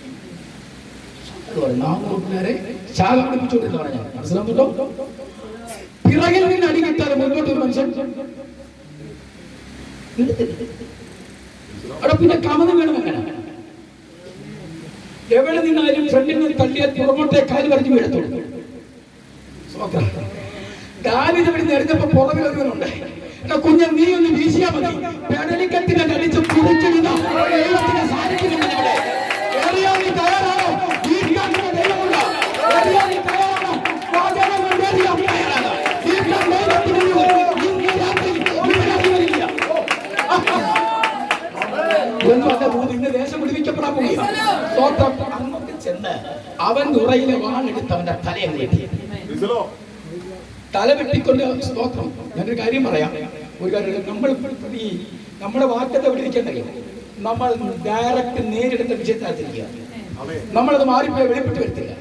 400 പിള്ളേരെ ശാഖ പഠിപ്പിച്ചുകൊണ്ടിരുന്നതാണ് ഞാൻ. മനസ്സിലാവുന്നുണ്ടോ? പിറകിൽ നിന്ന് അടി കിട്ടാതെ മുന്നോട്ട് ഒരു മനുഷ്യൻ അവിടെ പിന്നെ കമന്ന് വേണം. എങ്ങനെ എവിടെ നിന്നാലും ഫ്രണ്ടിൽ നിന്ന് തള്ളിയാൽ പുറമോട്ടെ കാല് പറഞ്ഞു വീഴത്തുള്ളൂ. ദാവീദ് ഇവിടെ എറിഞ്ഞപ്പോ പുറകിൽ ഒരുവനുണ്ട്. കുഞ്ഞൻ നീ ഒന്ന് വീശിയാ മതി, പെടലിക്കത്തിനെ അടിച്ച് പുറത്തിടുന്ന ദൈവത്തിന്റെ സാന്നിധ്യം ഇവിടെ. നീ തയ്യാറാണോ? ദൈവമുണ്ടോ? നീ തയ്യാറാണോ? ഇന്ന് ദേശം പിടിപ്പിക്കപ്പെടാൻ പോവുകയാണ്. അങ്ങോട്ട് ചെന്ന് അവൻ ഉറയിലെ വാളെടുത്ത് അവന്റെ തലയെ നീട്ടി. തല വെട്ടിക്കൊണ്ട് സ്തോത്രം. ഞാനൊരു കാര്യം പറയാം. ഒരു കാര്യം, നമ്മൾ ഈ നമ്മുടെ വാക്യത്തെ എവിടെ ഇരിക്കാൻ നമ്മൾ ഡയറക്റ്റ് നേരിടുന്ന വിജയത്തിനകത്തിരിക്കുക. നമ്മളത് മാറിപ്പോയി വെളിപ്പെട്ട് വരുത്തില്ല.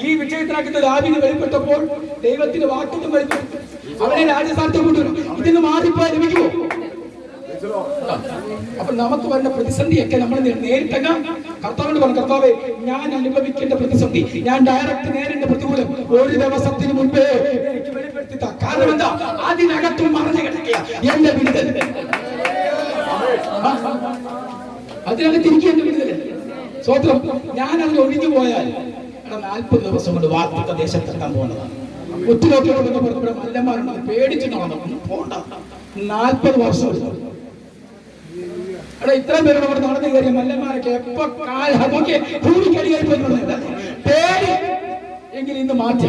ഈ വിജയത്തിനകത്ത് ദാവീദ് വെളിപ്പെട്ടപ്പോൾ ദൈവത്തിന്റെ വാക്യത്വം വെളിപ്പെട്ടു. അവനെ രാജസ്ഥാനത്ത് കൊണ്ടുവരും. ഇതിന് മാറിപ്പോയാൽ ലഭിക്കുമോ? അപ്പൊ നമുക്ക് വരുന്ന പ്രതിസന്ധിയൊക്കെ നമ്മൾ നേരിട്ടങ്ങ കർത്താവിനോട് പറഞ്ഞു, കർത്താവേ, ഞാൻ അനുഭവിക്കേണ്ട പ്രതിസന്ധി, ഞാൻ ഡയറക്റ്റ് നേരിടുന്ന പ്രതികൂലം ഒരു ദിവസത്തിന് മുൻപേ എനിക്ക് വെളിപ്പെടുത്തി. കാരണം എന്താ? അതിനകത്തും മറഞ്ഞു കിടക്കുക എന്റെ വിടുതൽ. അതിനകത്ത് എനിക്ക് എന്റെ വിടുതൽ. സ്വത്രം. ഞാൻ അതിൽ ഒഴിഞ്ഞു പോയാൽ 40 ദിവസം കൊണ്ട് വാർത്തക ദേശത്തെത്താൻ പോകുന്നതാണ്. ഒത്തിരി ഇവിടെ മല്ലന്മാരുണ്ട്, പേടിച്ചു നടന്നു പോണ്ട. 40 വർഷം ഇത്രയും പേരോട് അവിടെ നടന്നു കയറിയ മല്ലന്മാരൊക്കെ എപ്പോ ഭൂമിക്കടിയായി പോയി പേടി എങ്കിലും ഇന്ന് മാറ്റി